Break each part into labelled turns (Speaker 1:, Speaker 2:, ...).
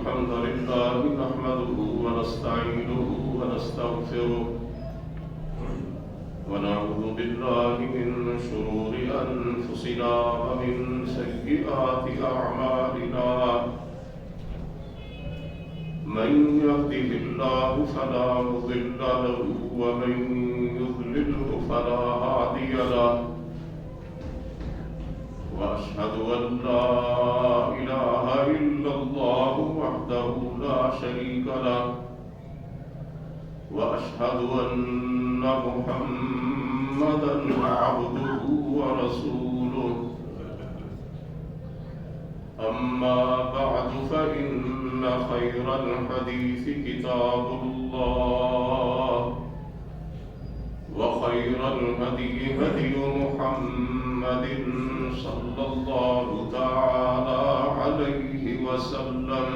Speaker 1: الحمد لله نحمده ونستعينه ونستغفره ونعوذ بالله من شرور أنفسنا ومن سيئات أعمالنا من يهده الله فلا مضل له ومن يضلله فلا هادي له وأشهد أن لا إله إلا الله وحده لا شريك له وأشهد أن محمدا عبده ورسوله أما بعد فإن خير الحديث كتاب الله وخير الهدي هدي محمد صلى الله تعالى عليه وسلم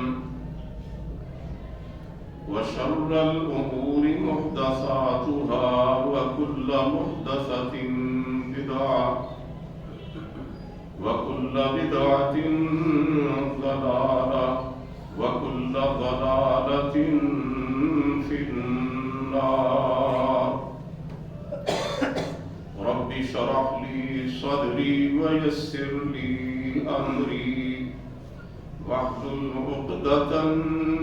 Speaker 1: وشر الأمور محدثاتها وكل محدثة بدعة وكل بدعة ضلالة وكل ضلالة في النار رب اشرح لي صدري ويسر لي أمري واحلل عقدة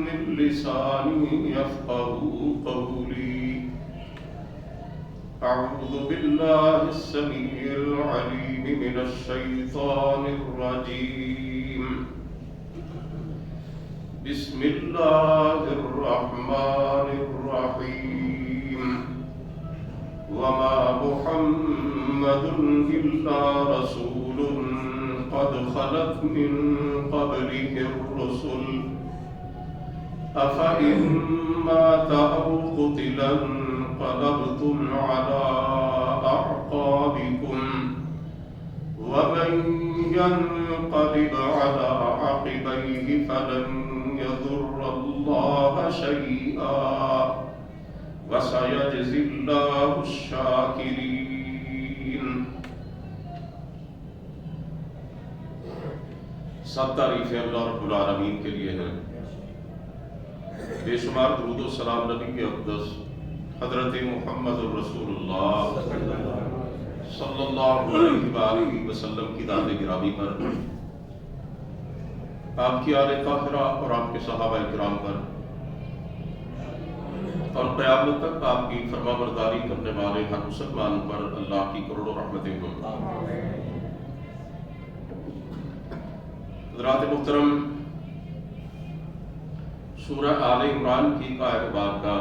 Speaker 1: من لساني يفقهوا قولي أعوذ بالله السميع العليم من الشيطان الرجيم بسم الله الرحمن الرحيم وما محمد إلا رسول قد خلت من قبله الرسل أفإن مات أو قتل انقلبتم على أعقابكم ومن ينقلب على عقبيه فلن يضر الله شيئا وسيجزي الله الشاكرين. سب تعریفیں اللہ رب العالمین کے لیے ہیں. بے شمار درود و سلام نبی کے اقدس حضرت محمد الرسول اللہ صلی اللہ علیہ وآلہ وسلم کی ذات گرامی پر، آپ کی آل طاہرہ اور آپ کے صحابہ کرام پر اور قیامت تک آپ کی فرما برداری کرنے والے ہر مسلمان پر اللہ کی کروڑوں رحمتیں ہوں. حضرات محترم، سورہ آل عمران کی آیت مبارکہ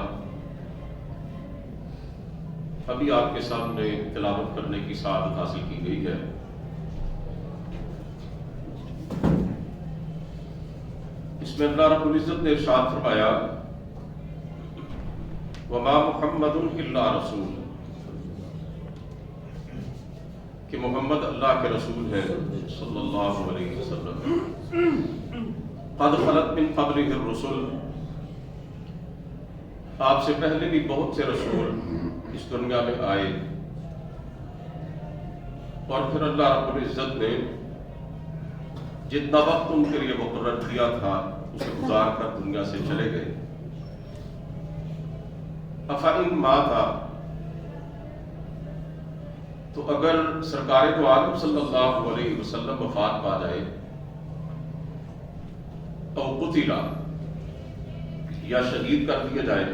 Speaker 1: ابھی آپ کے سامنے تلاوت کرنے کی سعادت حاصل کی گئی ہے. اس میں اللہ رب العزت نے ارشاد فرمایا وما محمد الا رسول، کہ محمد اللہ کے رسول ہیں صلی اللہ علیہ وسلم. قد خلت من قبلہ الرسل، آپ سے پہلے بھی بہت سے رسول اس دنیا میں آئے، اور پھر اللہ رب العزت نے جتنا وقت ان کے لیے مقرر کیا تھا اسے گزار کر دنیا سے چلے گئے. افإن ماتا، تو اگر سرکار دو عالم صلی اللہ علیہ وسلم وفات پا جائے، او قتل، یا شہید کر دیا جائے،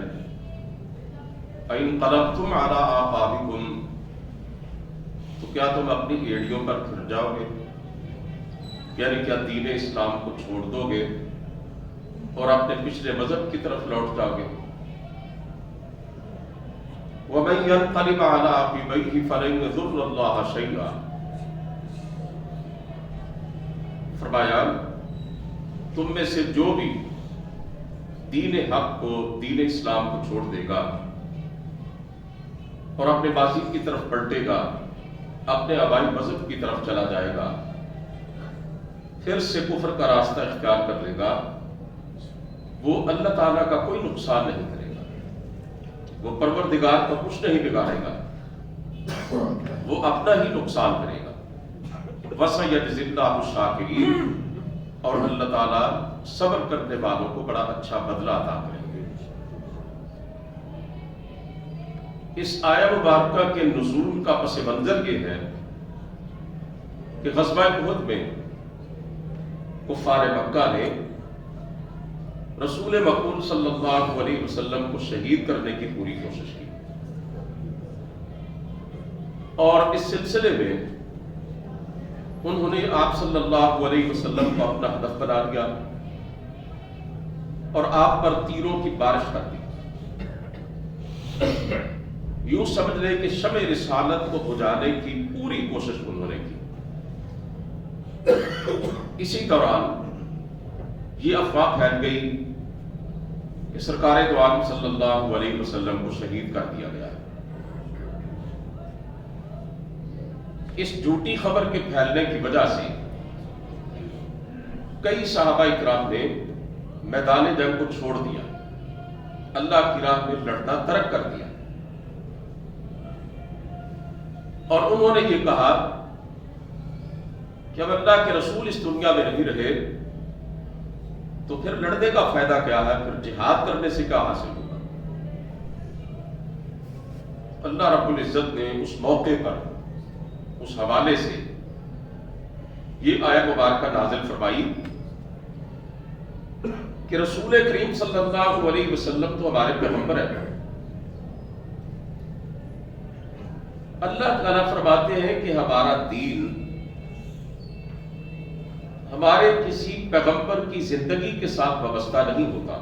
Speaker 1: انقلبتم علی اعقابکم، تو کیا تم اپنی ایڑیوں پر پھر جاؤ گے؟ یعنی کیا دین اسلام کو چھوڑ دو گے اور اپنے پچھلے مذہب کی طرف لوٹ جاؤ گے؟ وَمَن يَنْقَلِبْ عَلَىٰ عَقِبَيْهِ فَلَن يَضُرَّ اللَّهَ شَيْئًا، فرمایا تم میں سے جو بھی دین حق کو، دین اسلام کو چھوڑ دے گا اور اپنے ماضی کی طرف پلٹے گا، اپنے آبائی مذہب کی طرف چلا جائے گا، پھر سے کفر کا راستہ اختیار کر لے گا، وہ اللہ تعالیٰ کا کوئی نقصان نہیں کرے گا، وہ پروردگار کا کچھ نہیں بگاڑے گا، وہ اپنا ہی نقصان کرے گا. وَسَيَجْزِي اللَّهُ الشَّاكِرِينَ، اور اللہ تعالیٰ صبر کرنے والوں کو بڑا اچھا بدلہ عطا کریں گے۔ اس آیہ مبارکہ کے نزول کا پس منظر یہ ہے کہ غزوہ احد میں کفار مکہ نے رسول مقبول صلی اللہ علیہ وسلم کو شہید کرنے کی پوری کوشش کی، اور اس سلسلے میں انہوں نے آپ صلی اللہ علیہ وسلم کو اپنا ہدف بنا لیا اور آپ پر تیروں کی بارش کر دی۔ یوں سمجھ لیں کہ شمع رسالت کو بجھانے کی پوری کوشش انہوں نے کی۔ اسی دوران یہ افواہ پھیل گئی کہ سرکار دو عالم صلی اللہ علیہ وسلم کو شہید کر دیا گیا ہے۔ اس جھوٹی خبر کے پھیلنے کی وجہ سے کئی صحابہ اکرام نے میدان جنگ کو چھوڑ دیا، اللہ کی راہ میں لڑنا ترک کر دیا، اور انہوں نے یہ کہا کہ اب اللہ کے رسول اس دنیا میں نہیں رہے تو پھر لڑنے کا فائدہ کیا ہے، پھر جہاد کرنے سے کیا حاصل ہوگا۔ اللہ رب العزت نے اس موقع پر اس حوالے سے یہ آیہ مبارکہ نازل فرمائی کہ رسول کریم صلی اللہ علیہ وسلم تو ہمارے پیغمبر ہیں۔ اللہ تعالیٰ فرماتے ہیں کہ ہمارا دین ہمارے کسی پیغمبر کی زندگی کے ساتھ وابستہ نہیں ہوتا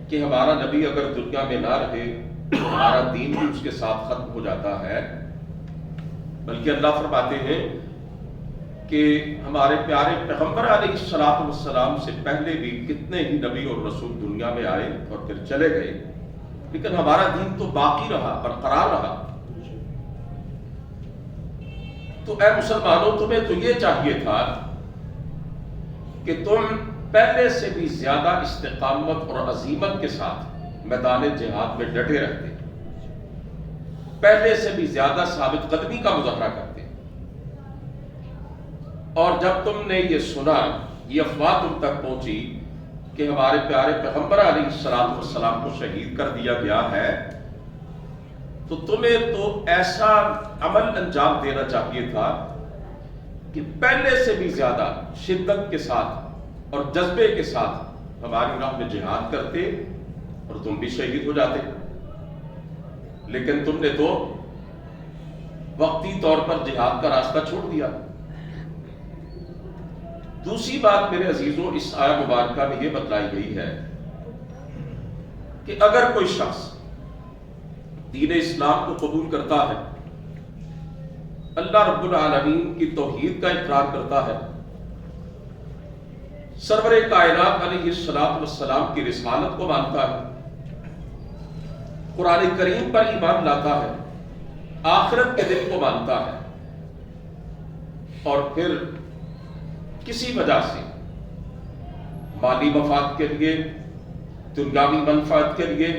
Speaker 1: کہ ہمارا نبی اگر دنیا میں نہ رہے تو ہمارا دین بھی اس کے ساتھ ختم ہو جاتا ہے، بلکہ اللہ فرماتے ہیں کہ ہمارے پیارے پیغمبر علیہ السلام سے پہلے بھی کتنے ہی نبی اور رسول دنیا میں آئے اور پھر چلے گئے، لیکن ہمارا دین تو باقی رہا، برقرار رہا۔ تو اے مسلمانوں، تمہیں تو یہ چاہیے تھا کہ تم پہلے سے بھی زیادہ استقامت اور عزیمت کے ساتھ میدان جہاد میں ڈٹے رہتے، پہلے سے بھی زیادہ ثابت قدمی کا مظاہرہ کرتے، اور جب تم نے یہ سنا، یہ افواہ تم تک پہنچی کہ ہمارے پیارے پیغمبر علیہ السلام کو شہید کر دیا گیا ہے، تو تمہیں تو ایسا عمل انجام دینا چاہیے تھا کہ پہلے سے بھی زیادہ شدت کے ساتھ اور جذبے کے ساتھ ہماری راہ میں جہاد کرتے اور تم بھی شہید ہو جاتے، لیکن تم نے تو وقتی طور پر جہاد کا راستہ چھوڑ دیا۔ دوسری بات میرے عزیزوں اس آیہ مبارکہ میں یہ بتلائی گئی ہے کہ اگر کوئی شخص دین اسلام کو قبول کرتا ہے، اللہ رب العالمین کی توحید کا اقرار کرتا ہے، سرور کائنات علیہ السلام کی رسالت کو مانتا ہے، قرآن کریم پر ایمان لاتا ہے، آخرت کے دن کو مانتا ہے، اور پھر کسی وجہ سے مالی مفاد کے لیے، دنیاوی منفعت کے لیے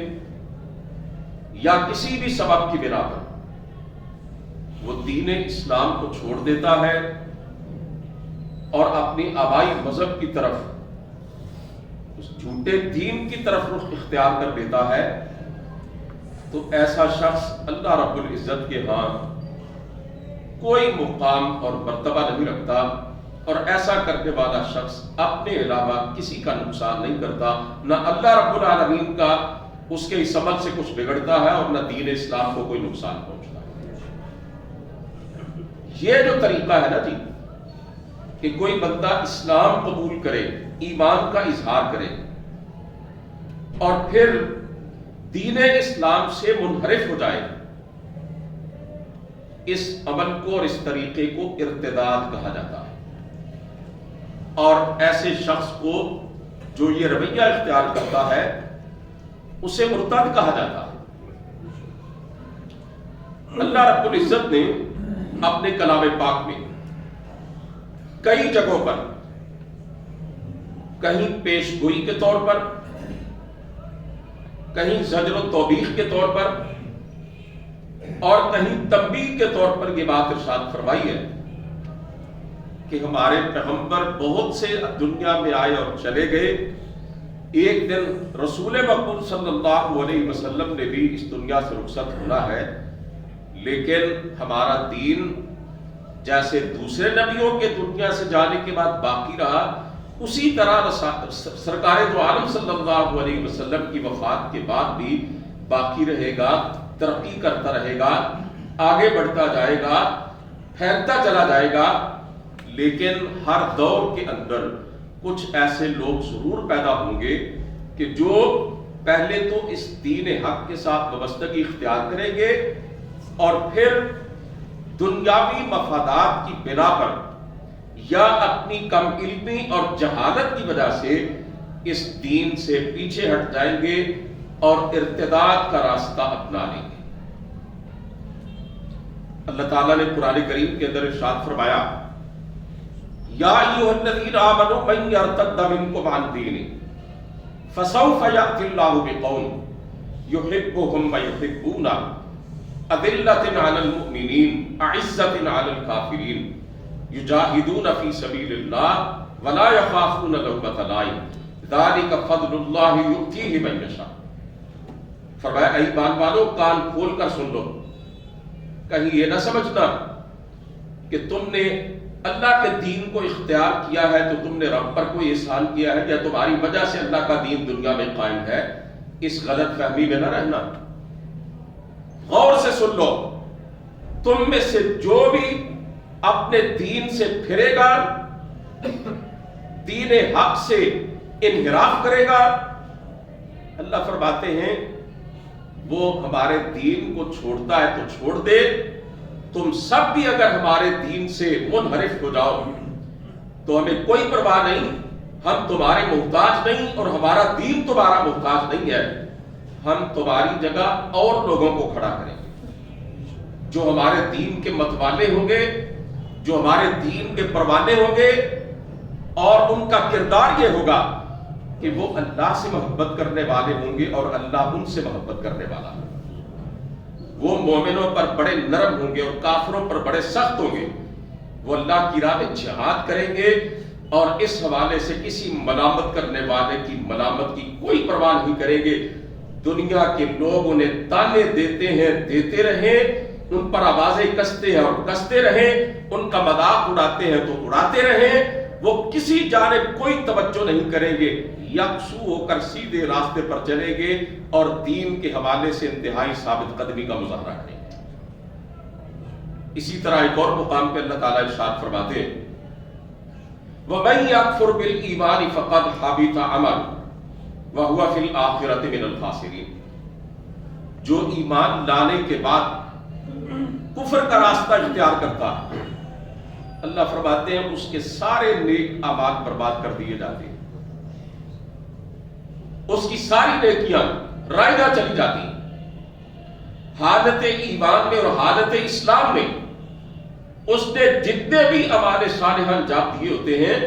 Speaker 1: یا کسی بھی سبب کی بنا پر وہ دین اسلام کو چھوڑ دیتا ہے اور اپنی آبائی مذہب کی طرف، اس جھوٹے دین کی طرف رخ اختیار کر لیتا ہے، تو ایسا شخص اللہ رب العزت کے ہاں کوئی مقام اور مرتبہ نہیں رکھتا، اور ایسا کرنے والا شخص اپنے علاوہ کسی کا نقصان نہیں کرتا، نہ اللہ رب العالمین کا اس کے اس عمل سے کچھ بگڑتا ہے اور نہ دین اسلام کو کوئی نقصان پہنچتا ہے۔ یہ جو طریقہ ہے نا جی، کہ کوئی بندہ اسلام قبول کرے، ایمان کا اظہار کرے، اور پھر دین اسلام سے منحرف ہو جائے، اس عمل کو اور اس طریقے کو ارتداد کہا جاتا ہے، اور ایسے شخص کو جو یہ رویہ اختیار کرتا ہے اسے مرتد کہا جاتا ہے۔ اللہ رب العزت نے اپنے کلام پاک میں کئی جگہوں پر، کہیں پیش گوئی کے طور پر، کہیں زجر و توبیخ کے طور پر، اور کہیں تنبیہ کے طور پر یہ بات ارشاد فرمائی ہے کہ ہمارے پیغمبر بہت سے دنیا میں آئے اور چلے گئے، ایک دن رسول مقبول صلی اللہ علیہ وسلم نے بھی اس دنیا سے رخصت ہونا ہے، لیکن ہمارا دین جیسے دوسرے نبیوں کے دنیا سے جانے کے بعد باقی رہا، اسی طرح سرکار دو عالم صلی اللہ علیہ وسلم کی وفات کے بعد بھی باقی رہے گا، ترقی کرتا رہے گا، آگے بڑھتا جائے گا، پھیلتا چلا جائے گا۔ لیکن ہر دور کے اندر کچھ ایسے لوگ ضرور پیدا ہوں گے کہ جو پہلے تو اس دین حق کے ساتھ وابستگی اختیار کریں گے اور پھر دنیاوی مفادات کی بنا پر یا اپنی کم علمی اور جہالت کی وجہ سے اس دین سے پیچھے ہٹ جائیں گے اور ارتداد کا راستہ اپنا لیں گے۔ اللہ تعالیٰ نے قرآن کریم کے اندر ارشاد فرمایا، یا ایھا الذین آمنوا من یرتد منکم عن دینہ فسوف یأتی اللہ بقوم یحبهم ویحبونہ اذلۃ علی المؤمنین اعزۃ علی الکافرین یجاہدون فی سبیل اللہ ولا یخافون لومۃ لائم ذلک فضل اللہ یؤتیہ من یشاء۔ فرمایا اے ایمان والو، کان کھول کر سن لو، کہیں یہ نہ سمجھنا کہ تم نے اللہ کے دین کو اختیار کیا ہے تو تم نے رب پر کوئی احسان کیا ہے یا تمہاری وجہ سے اللہ کا دین دنیا میں قائم ہے، اس غلط فہمی میں نہ رہنا۔ غور سے سن لو، تم میں سے جو بھی اپنے دین سے پھرے گا، دین حق سے انحراف کرے گا، اللہ فرماتے ہیں وہ ہمارے دین کو چھوڑتا ہے تو چھوڑ دے، تم سب بھی اگر ہمارے دین سے منحرف ہو جاؤ تو ہمیں کوئی پرواہ نہیں، ہم تمہارے محتاج نہیں اور ہمارا دین تمہارا محتاج نہیں ہے، ہم تمہاری جگہ اور لوگوں کو کھڑا کریں گے جو ہمارے دین کے متوالے ہوں گے، جو ہمارے دین کے پروانے ہوں گے، اور ان کا کردار یہ ہوگا کہ وہ اللہ سے محبت کرنے والے ہوں گے اور اللہ ان سے محبت کرنے والا ہے۔ وہ مومنوں پر بڑے نرم ہوں گے اور کافروں پر بڑے سخت ہوں گے، وہ اللہ کی راہ میں جہاد کریں گے اور اس حوالے سے کسی ملامت کرنے والے کی ملامت کی کوئی پرواہ نہیں کریں گے۔ دنیا کے لوگ انہیں تانے دیتے ہیں، دیتے رہیں، ان پر آوازیں کستے ہیں اور کستے رہیں، ان کا مذاق اڑاتے ہیں تو اڑاتے رہیں، وہ کسی جانب کوئی توجہ نہیں کریں گے، یکسو ہو کر سیدھے راستے پر چلیں گے اور دین کے حوالے سے انتہائی ثابت قدمی کا مظاہرہ کریں گے۔ اسی طرح ایک اور مقام پہ اللہ تعالیٰ ارشاد فرماتے ہیں، وَمَن يَكْفُرْ بِالْإِيمَانِ فَقَدْ حَبِطَ عَمَلُهُ وَهُوَ فِي الْآخِرَةِ مِنَ الْخَاسِرِينَ۔ جو ایمان لانے کے بعد کفر کا راستہ اختیار کرتا ہے، اللہ فرماتے ہیں اس کے سارے نیک اعمال برباد کر دیے جاتے ہیں، اس کی ساری نیکیاں رائگاں چلی جاتی ہیں۔ حالت ایمان میں اور حالت اسلام میں اس نے جتنے بھی اعمال صالحہ انجام دیے ہوتے ہیں،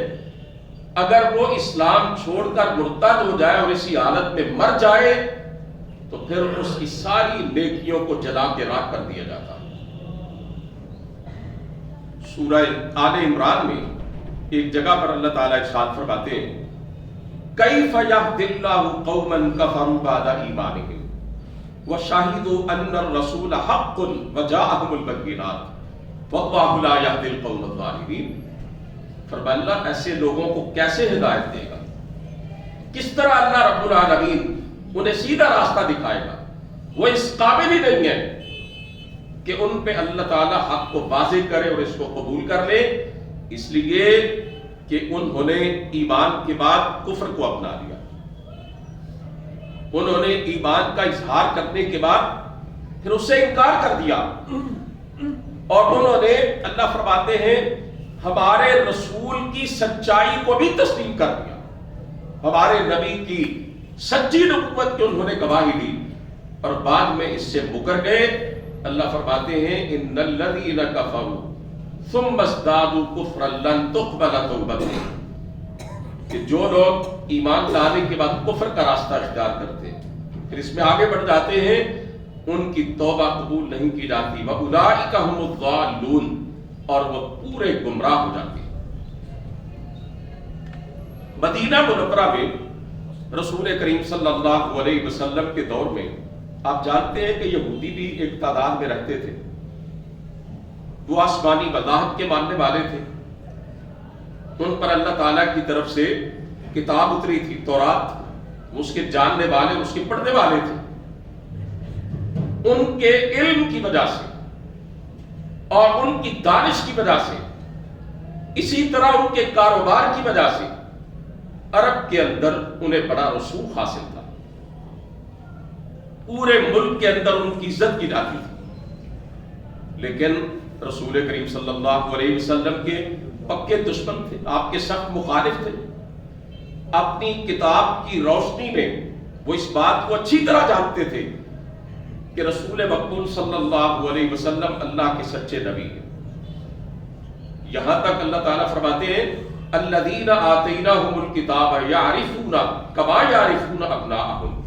Speaker 1: اگر وہ اسلام چھوڑ کر مرتد ہو جائے اور اسی حالت میں مر جائے تو پھر اس کی ساری نیکیوں کو جلا کے راکھ کر دیا جاتا ہے۔ سورہ آل عمران میں ایک جگہ پر اللہ تعالیٰ ارشاد فرماتے ہیں، کیف یہدی اللہ قوما کفروا بعد ایمانہم وشہدوا ان الرسول حق وجاءہم البینات واللہ لا یہدی القوم الظالمین۔ فرمایا اللہ ایسے لوگوں کو کیسے ہدایت دے گا، کس طرح اللہ رب العالمین انہیں سیدھا راستہ دکھائے گا، وہ اس قابل ہی نہیں ہے کہ ان پہ اللہ تعالیٰ حق کو واضح کرے اور اس کو قبول کر لے، اس لیے کہ انہوں نے ایمان کے بعد کفر کو اپنا لیا، انہوں نے ایمان کا اظہار کرنے کے بعد پھر اس سے انکار کر دیا، اور انہوں نے اللہ فرماتے ہیں ہمارے رسول کی سچائی کو بھی تسلیم کر دیا، ہمارے نبی کی سچی نبوت کی انہوں نے گواہی دی اور بعد میں اس سے مکر گئے۔ اللہ فرماتے ہیں ان الذین کفروا ثم ازدادوا کفرا لن تقبل توبتهم، کہ جو لوگ ایمان لانے کے بعد کفر کا راستہ اختیار کرتے ہیں پھر اس میں آگے بڑھ جاتے ہیں، ان کی توبہ قبول نہیں کی جاتی، وَأُولَئِكَ هُمُ الضَّالُّونَ، اور وہ پورے گمراہ ہو جاتے ہیں۔ مدینہ منورہ میں رسول کریم صلی اللہ علیہ وسلم کے دور میں آپ جانتے ہیں کہ یہودی بھی ایک تعداد میں رہتے تھے. وہ آسمانی مذاہب کے ماننے والے تھے. ان پر اللہ تعالیٰ کی طرف سے کتاب اتری تھی تورات. وہ اس کے جاننے والے، اس کے پڑھنے والے تھے. ان کے علم کی وجہ سے اور ان کی دانش کی وجہ سے، اسی طرح ان کے کاروبار کی وجہ سے عرب کے اندر انہیں بڑا رسوخ حاصل تھا. پورے ملک کے اندر ان کی عزت کی جاتی تھی. لیکن رسول کریم صلی اللہ علیہ وسلم کے پکے دشمن تھے، آپ کے سخت مخالف تھے. اپنی کتاب کی روشنی میں وہ اس بات کو اچھی طرح جانتے تھے کہ رسول مقبول صلی اللہ علیہ وسلم اللہ کے سچے نبی ہیں. یہاں تک اللہ تعالیٰ فرماتے ہیں الذین آتیناہم الکتاب یعرفون کما یعرفون ابناءہم.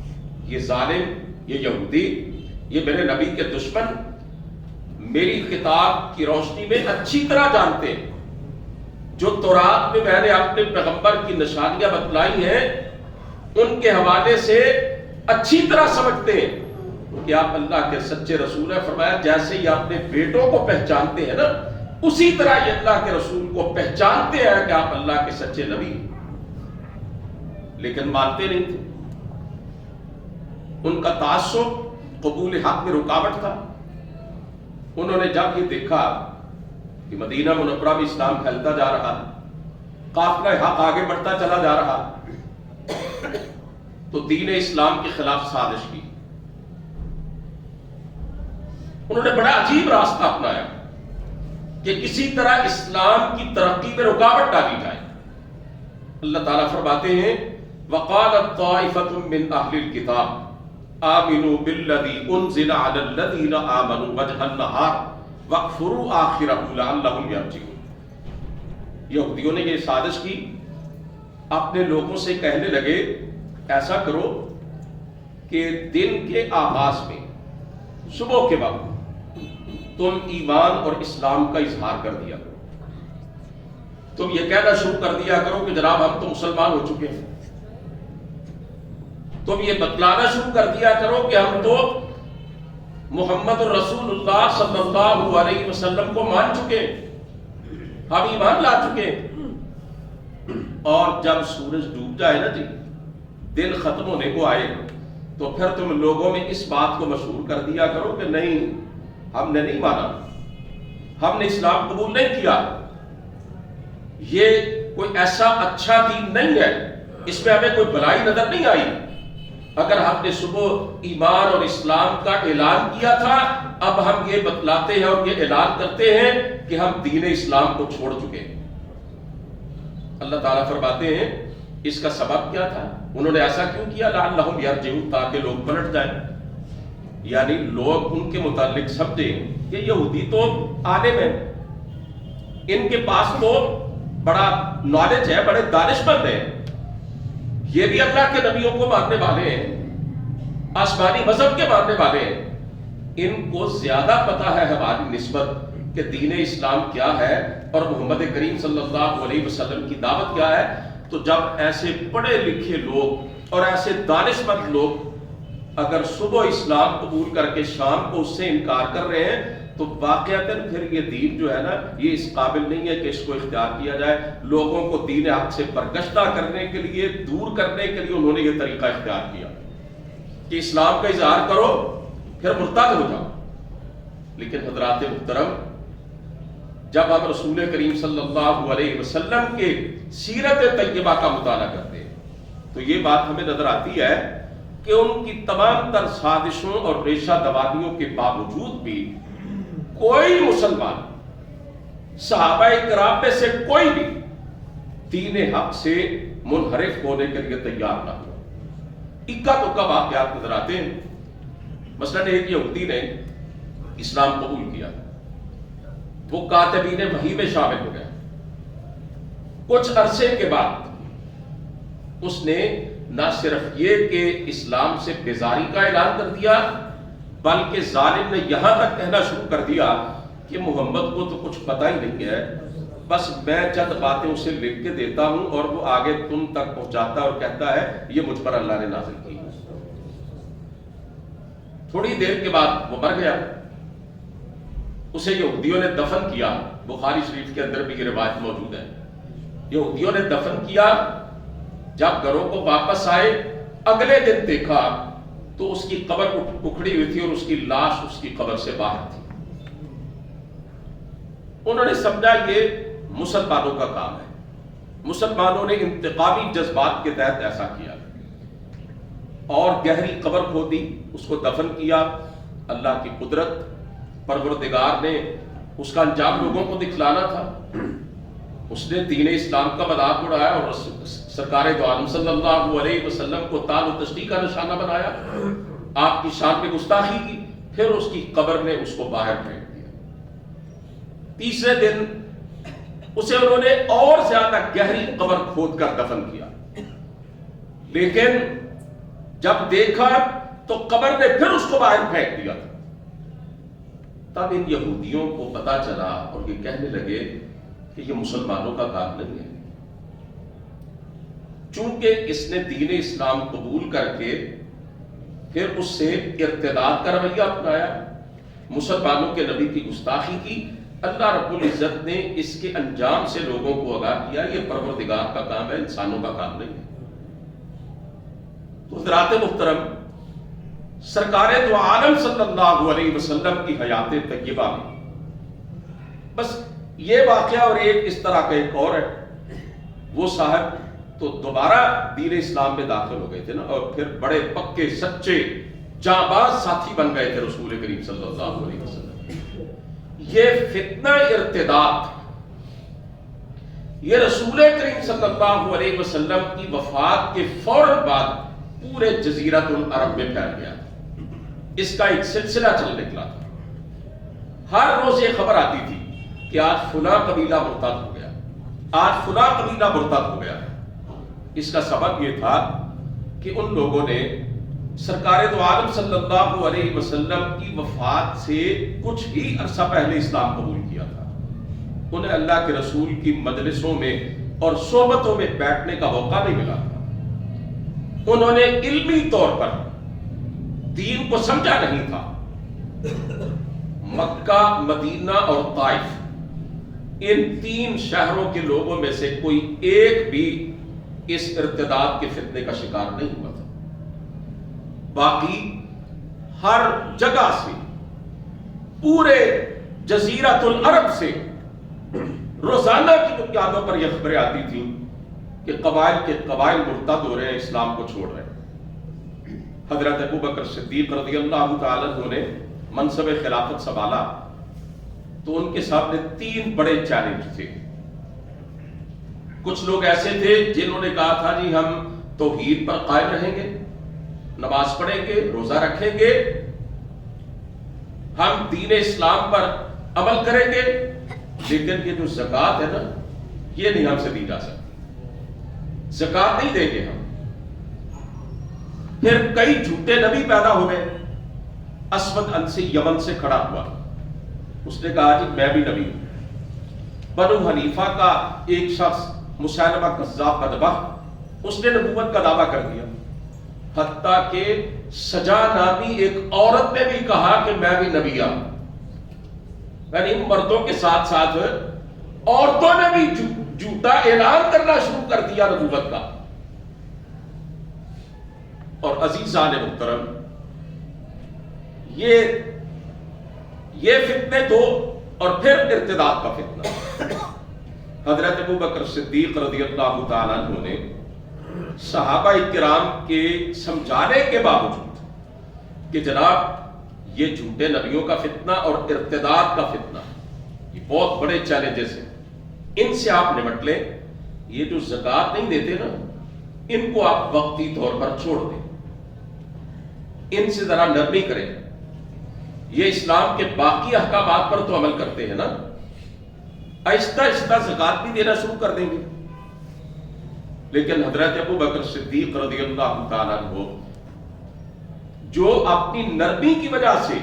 Speaker 1: یہ ظالم، یہ یہودی، یہ میرے نبی کے دشمن میری کتاب کی روشنی میں اچھی طرح جانتے ہیں. جو تورات میں میں نے اپنے پیغمبر کی نشانیاں بتلائی ہیں ان کے حوالے سے اچھی طرح سمجھتے ہیں کہ آپ اللہ کے سچے رسول ہیں. فرمایا جیسے یہ اپنے بیٹوں کو پہچانتے ہیں نا، اسی طرح یہ اللہ کے رسول کو پہچانتے ہیں کہ آپ اللہ کے سچے نبی ہیں. لیکن مانتے نہیں تھے. ان کا تعصب قبول حق میں رکاوٹ تھا. انہوں نے جب یہ دیکھا کہ مدینہ منورہ میں اسلام پھیلتا جا رہا، قافلہ حق آگے بڑھتا چلا جا رہا، تو دین اسلام کے خلاف سازش کی. انہوں نے بڑا عجیب راستہ اپنایا کہ کسی طرح اسلام کی ترقی میں رکاوٹ ڈالی جائے. اللہ تعالیٰ فرماتے ہیں وَقَالَتْ طَائِفَةٌ مِّنْ أَهْلِ الْكِتَابِ آمنوا بالذی انزل علی الذین آمنوا وجہ النہار واکفروا آخرہ لعلہم یرجعون. یہودیوں نے یہ سازش کی، اپنے لوگوں سے کہنے لگے ایسا کرو کہ دن کے آغاز میں صبح کے وقت تم ایمان اور اسلام کا اظہار کر دیا کرو. تم یہ کہنا شروع کر دیا کرو کہ جناب ہم تو مسلمان ہو چکے ہیں. تم یہ بتلانا شروع کر دیا کرو کہ ہم تو محمد رسول اللہ صلی اللہ علیہ وسلم کو مان چکے، ہم ایمان لا چکے. اور جب سورج ڈوب جائے نا جی، دن ختم ہونے کو آئے، تو پھر تم لوگوں میں اس بات کو مشہور کر دیا کرو کہ نہیں، ہم نے نہیں مانا، ہم نے اسلام قبول نہیں کیا، یہ کوئی ایسا اچھا دین نہیں ہے، اس میں ہمیں کوئی بلائی نظر نہیں آئی. اگر ہم نے صبح ایمان اور اسلام کا اعلان کیا تھا، اب ہم یہ بتلاتے ہیں اور یہ اعلان کرتے ہیں کہ ہم دین اسلام کو چھوڑ چکے ہیں. اللہ تعالیٰ فرماتے ہیں اس کا سبب کیا تھا؟ انہوں نے ایسا کیوں کیا؟ لعلہم یرجعون، تاکہ لوگ پلٹ جائیں. یعنی لوگ ان کے متعلق سمجھیں کہ یہودی تو عالم ہیں، ان کے پاس تو بڑا نالج ہے، بڑے دانش مند ہیں، یہ بھی اللہ کے نبیوں کو ماننے والے ہیں، آسمانی مذہب کے ماننے والے ہیں، ان کو زیادہ پتہ ہے ہماری نسبت کہ دین اسلام کیا ہے اور محمد کریم صلی اللہ علیہ وسلم کی دعوت کیا ہے. تو جب ایسے پڑھے لکھے لوگ اور ایسے دانش مند لوگ اگر صبح اسلام قبول کر کے شام کو اس سے انکار کر رہے ہیں تو واقعتاً پھر یہ دین جو ہے نا، یہ اس قابل نہیں ہے کہ اس کو اختیار کیا جائے. لوگوں کو دین حق سے برگشتہ کرنے کے لیے، دور کرنے کے لیے انہوں نے یہ طریقہ اختیار کیا کہ اسلام کا اظہار کرو پھر مرتد ہو جاؤ. لیکن حضرات محترم، جب ہم رسول کریم صلی اللہ علیہ وسلم کے سیرت طیبہ کا مطالعہ کرتے ہیں تو یہ بات ہمیں نظر آتی ہے کہ ان کی تمام تر سازشوں اور ریشہ دوانیوں کے باوجود بھی کوئی مسلمان، صحابہ کرام میں سے کوئی بھی دین حق سے منحرف ہونے کے لیے تیار نہ ہوا. اکا دکا واقعات نظر آتے ہیں. مثلاً ایک یہودی نے اسلام قبول کیا، وہ کاتبین وحی میں شامل ہو گیا. کچھ عرصے کے بعد اس نے نہ صرف یہ کہ اسلام سے بیزاری کا اعلان کر دیا، بلکہ ظالم نے یہاں تک کہنا شروع کر دیا کہ محمد کو تو کچھ پتہ ہی نہیں ہے، بس میں چند باتیں اسے لکھ کے دیتا ہوں اور وہ آگے تم تک پہنچاتا ہے اور کہتا ہے یہ مجھ پر اللہ نے نازل کی. تھوڑی دیر کے بعد وہ مر گیا. اسے یہودیوں نے دفن کیا. بخاری شریف کے اندر بھی یہ روایت موجود ہے. یہودیوں نے دفن کیا. جب گھروں کو واپس آئے اگلے دن دیکھا تو اس کی قبر اکھڑی ہوئی تھی اور اس کی لاش اس کی قبر سے باہر تھی. انہوں نے سمجھا یہ مسلمانوں کا کام ہے. مسلمانوں نے انتقامی جذبات کے تحت ایسا کیا اور گہری قبر کھودی, اس کو دفن کیا. اللہ کی قدرت, پروردگار نے اس کا انجام لوگوں کو دکھلانا تھا. اس نے دین اسلام کا مذاق اڑایا اور سرکار دو عالم صلی اللہ علیہ وسلم کو تال و تشریح کا نشانہ بنایا, آپ کی شان میں گستاخی کی. پھر اس کی قبر نے اس کو باہر پھینک دیا. تیسرے دن اسے انہوں نے اور زیادہ گہری قبر کھود کر دفن کیا, لیکن جب دیکھا تو قبر نے پھر اس کو باہر پھینک دیا. تب ان یہودیوں کو پتا چلا اور یہ کہنے لگے کہ یہ مسلمانوں کا کام نہیں ہے. چونکہ اس نے دین اسلام قبول کر کے پھر اس سے ارتداد کا رویہ اپنایا, مسلمانوں کے نبی کی گستاخی کی, اللہ رب العزت نے اس کے انجام سے لوگوں کو آگاہ کیا یہ پروردگار کا کام ہے, انسانوں کا کام نہیں ہے. تو حضرات محترم, سرکار دو عالم صلی اللہ علیہ وسلم کی حیات طیبہ میں بس یہ واقعہ اور ایک اس طرح کا ایک اور ہے. وہ صاحب تو دوبارہ دین اسلام میں داخل ہو گئے تھے نا, اور پھر بڑے پکے سچے جانباز ساتھی بن گئے تھے رسول کریم صلی اللہ علیہ وسلم. یہ فتنہ ارتداد یہ رسول کریم صلی اللہ علیہ وسلم کی وفات کے فوراً بعد پورے جزیرۃ العرب میں پھیل گیا. اس کا ایک سلسلہ چل نکلا تھا. ہر روز یہ خبر آتی تھی کہ آج فلاں قبیلہ مرتد ہو گیا, آج فلاں قبیلہ مرتد ہو گیا. اس کا سبب یہ تھا کہ ان لوگوں نے سرکار دو عالم صلی اللہ علیہ وسلم کی وفات سے کچھ ہی عرصہ پہلے اسلام قبول کیا تھا. انہیں اللہ کے رسول کی مجلسوں میں اور صحبتوں میں بیٹھنے کا موقع نہیں ملا تھا. انہوں نے علمی طور پر دین کو سمجھا نہیں تھا. مکہ, مدینہ اور طائف, ان تین شہروں کے لوگوں میں سے کوئی ایک بھی اس ارتداد کے فتنے کا شکار نہیں ہوا تھا. باقی ہر جگہ سے, پورے جزیرۃ العرب سے روزانہ کی بنیادوں پر یہ خبریں آتی تھیں کہ قبائل کے قبائل مرتد ہو رہے ہیں, اسلام کو چھوڑ رہے ہیں. حضرت ابوبکر صدیق رضی اللہ تعالیٰ عنہ نے منصب خلافت سنبھالا تو ان کے سامنے تین بڑے چیلنج تھے. کچھ لوگ ایسے تھے جنہوں نے کہا تھا جی ہم توحید پر قائم رہیں گے, نماز پڑھیں گے, روزہ رکھیں گے, ہم دین اسلام پر عمل کریں گے, لیکن یہ جو زکوٰۃ ہے نا یہ نہیں ہم سے دی جا سکتی, زکوٰۃ نہیں دیں گے ہم. پھر کئی جھوٹے نبی پیدا ہو گئے. اسود انسی یمن سے کھڑا ہوا, اس نے کہا جی میں بھی نبی ہوں. بنو حنیفہ کا ایک شخص مسیلمہ کذاب بدبخ, اس نے نبوت کا دعویٰ کر دیا. حتیٰ کہ سجا نامی ایک عورت نے بھی کہا کہ میں بھی نبی ہوں. یعنی مردوں کے ساتھ ساتھ عورتوں نے بھی جھوٹا اعلان کرنا شروع کر دیا نبوت کا. اور عزیزان محترم, یہ فتنے دو, اور پھر ارتداد کا فتنہ. حضرت ابوبکر صدیق رضی اللہ تعالیٰ عنہ نے صحابہ کرام کے سمجھانے کے باوجود کہ جناب یہ جھوٹے نبیوں کا فتنہ اور ارتداد کا فتنہ یہ بہت بڑے چیلنجز ہیں, ان سے آپ نمٹ لیں. یہ جو زکوٰۃ نہیں دیتے نا ان کو آپ وقتی طور پر چھوڑ دیں, ان سے ذرا نرمی کریں. یہ اسلام کے باقی احکامات پر تو عمل کرتے ہیں نا, آہستہ آہستہ زکوٰۃ بھی دینا شروع کر دیں گے. لیکن حضرت ابوبکر صدیق رضی اللہ تعالیٰ عنہ جو اپنی نرمی کی وجہ سے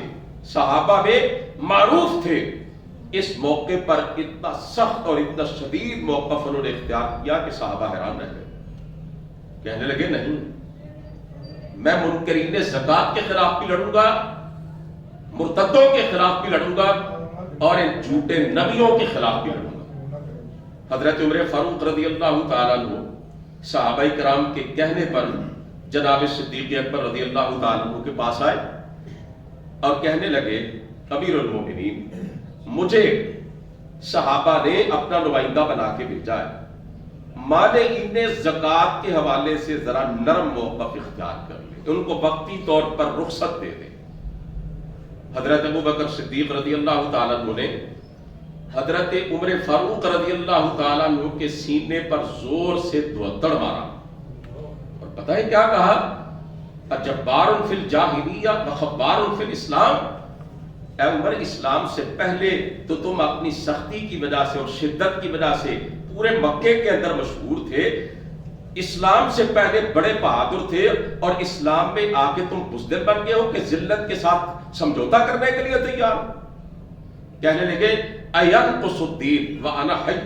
Speaker 1: صحابہ میں معروف تھے, اس موقع پر اتنا سخت اور اتنا شدید موقف انہوں نے اختیار کیا کہ صحابہ حیران رہ گئے. کہنے لگے نہیں، میں منکرین زکات کے خلاف بھی لڑوں گا، مرتدوں کے خلاف بھی لڑوں گا، اور ان جھوٹے نبیوں کے خلاف بھی لڑوں گا. حضرت عمر فاروق رضی اللہ تعالیٰ عنہ صحابہ کرام کے کہنے پر جناب صدیق اکبر رضی اللہ تعالیٰ عنہ کے پاس آئے اور کہنے لگے امیر المومنین، مجھے صحابہ نے اپنا نمائندہ بنا کے بھیجا ہے، مال زکات کے حوالے سے ذرا نرم موقف اختیار کر لے، ان کو وقتی طور پر رخصت دے دے. حضرت ابوبکر صدیق رضی اللہ تعالیٰ عنہ نے حضرت عمر فاروق رضی اللہ تعالیٰ عنہ کے سینے پر زور سے دوتڑ مارا اور پتہ ہے کیا کہا؟ اجبار فی الجاہلیہ وخبار فی الاسلام. اے عمر، اسلام سے پہلے تو تم اپنی سختی کی وجہ سے اور شدت کی وجہ سے پورے مکے کے اندر مشہور تھے، اسلام سے پہلے بڑے بہادر تھے، اور اسلام میں آ کے تم بزدل بن گئے ہو کہ ذلت کے ساتھ سمجھوتا کرنے کے لیے تیار. کہنے لگے اینقص الدین وانا حی،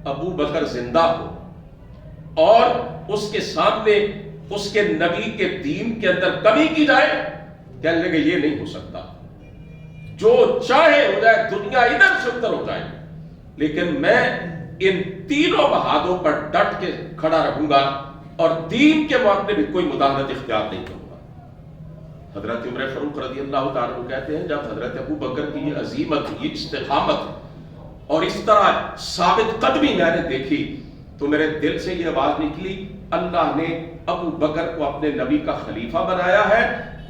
Speaker 1: ابو بکر زندہ ہو اور اس کے سامنے اس کے نبی کے دین کے اندر کمی کی جائے. کہنے لگے یہ نہیں ہو سکتا، جو چاہے ہو جائے، دنیا ادھر سے ادھر ہو جائے، لیکن میں ان تینوں بہادروں پر ڈٹ کے کھڑا رہوں گا اور دین کے معاملے میں کوئی مداخلت اختیار نہیں کروں گا. حضرت عمر فاروق رضی اللہ تعالیٰ عنہ کہتے ہیں جب حضرت ابو بکر کی یہ عزیمت، یہ استقامت اور اس طرح ثابت قدمی میں نے دیکھی تو میرے دل سے یہ آواز نکلی، اللہ نے ابو بکر کو اپنے نبی کا خلیفہ بنایا ہے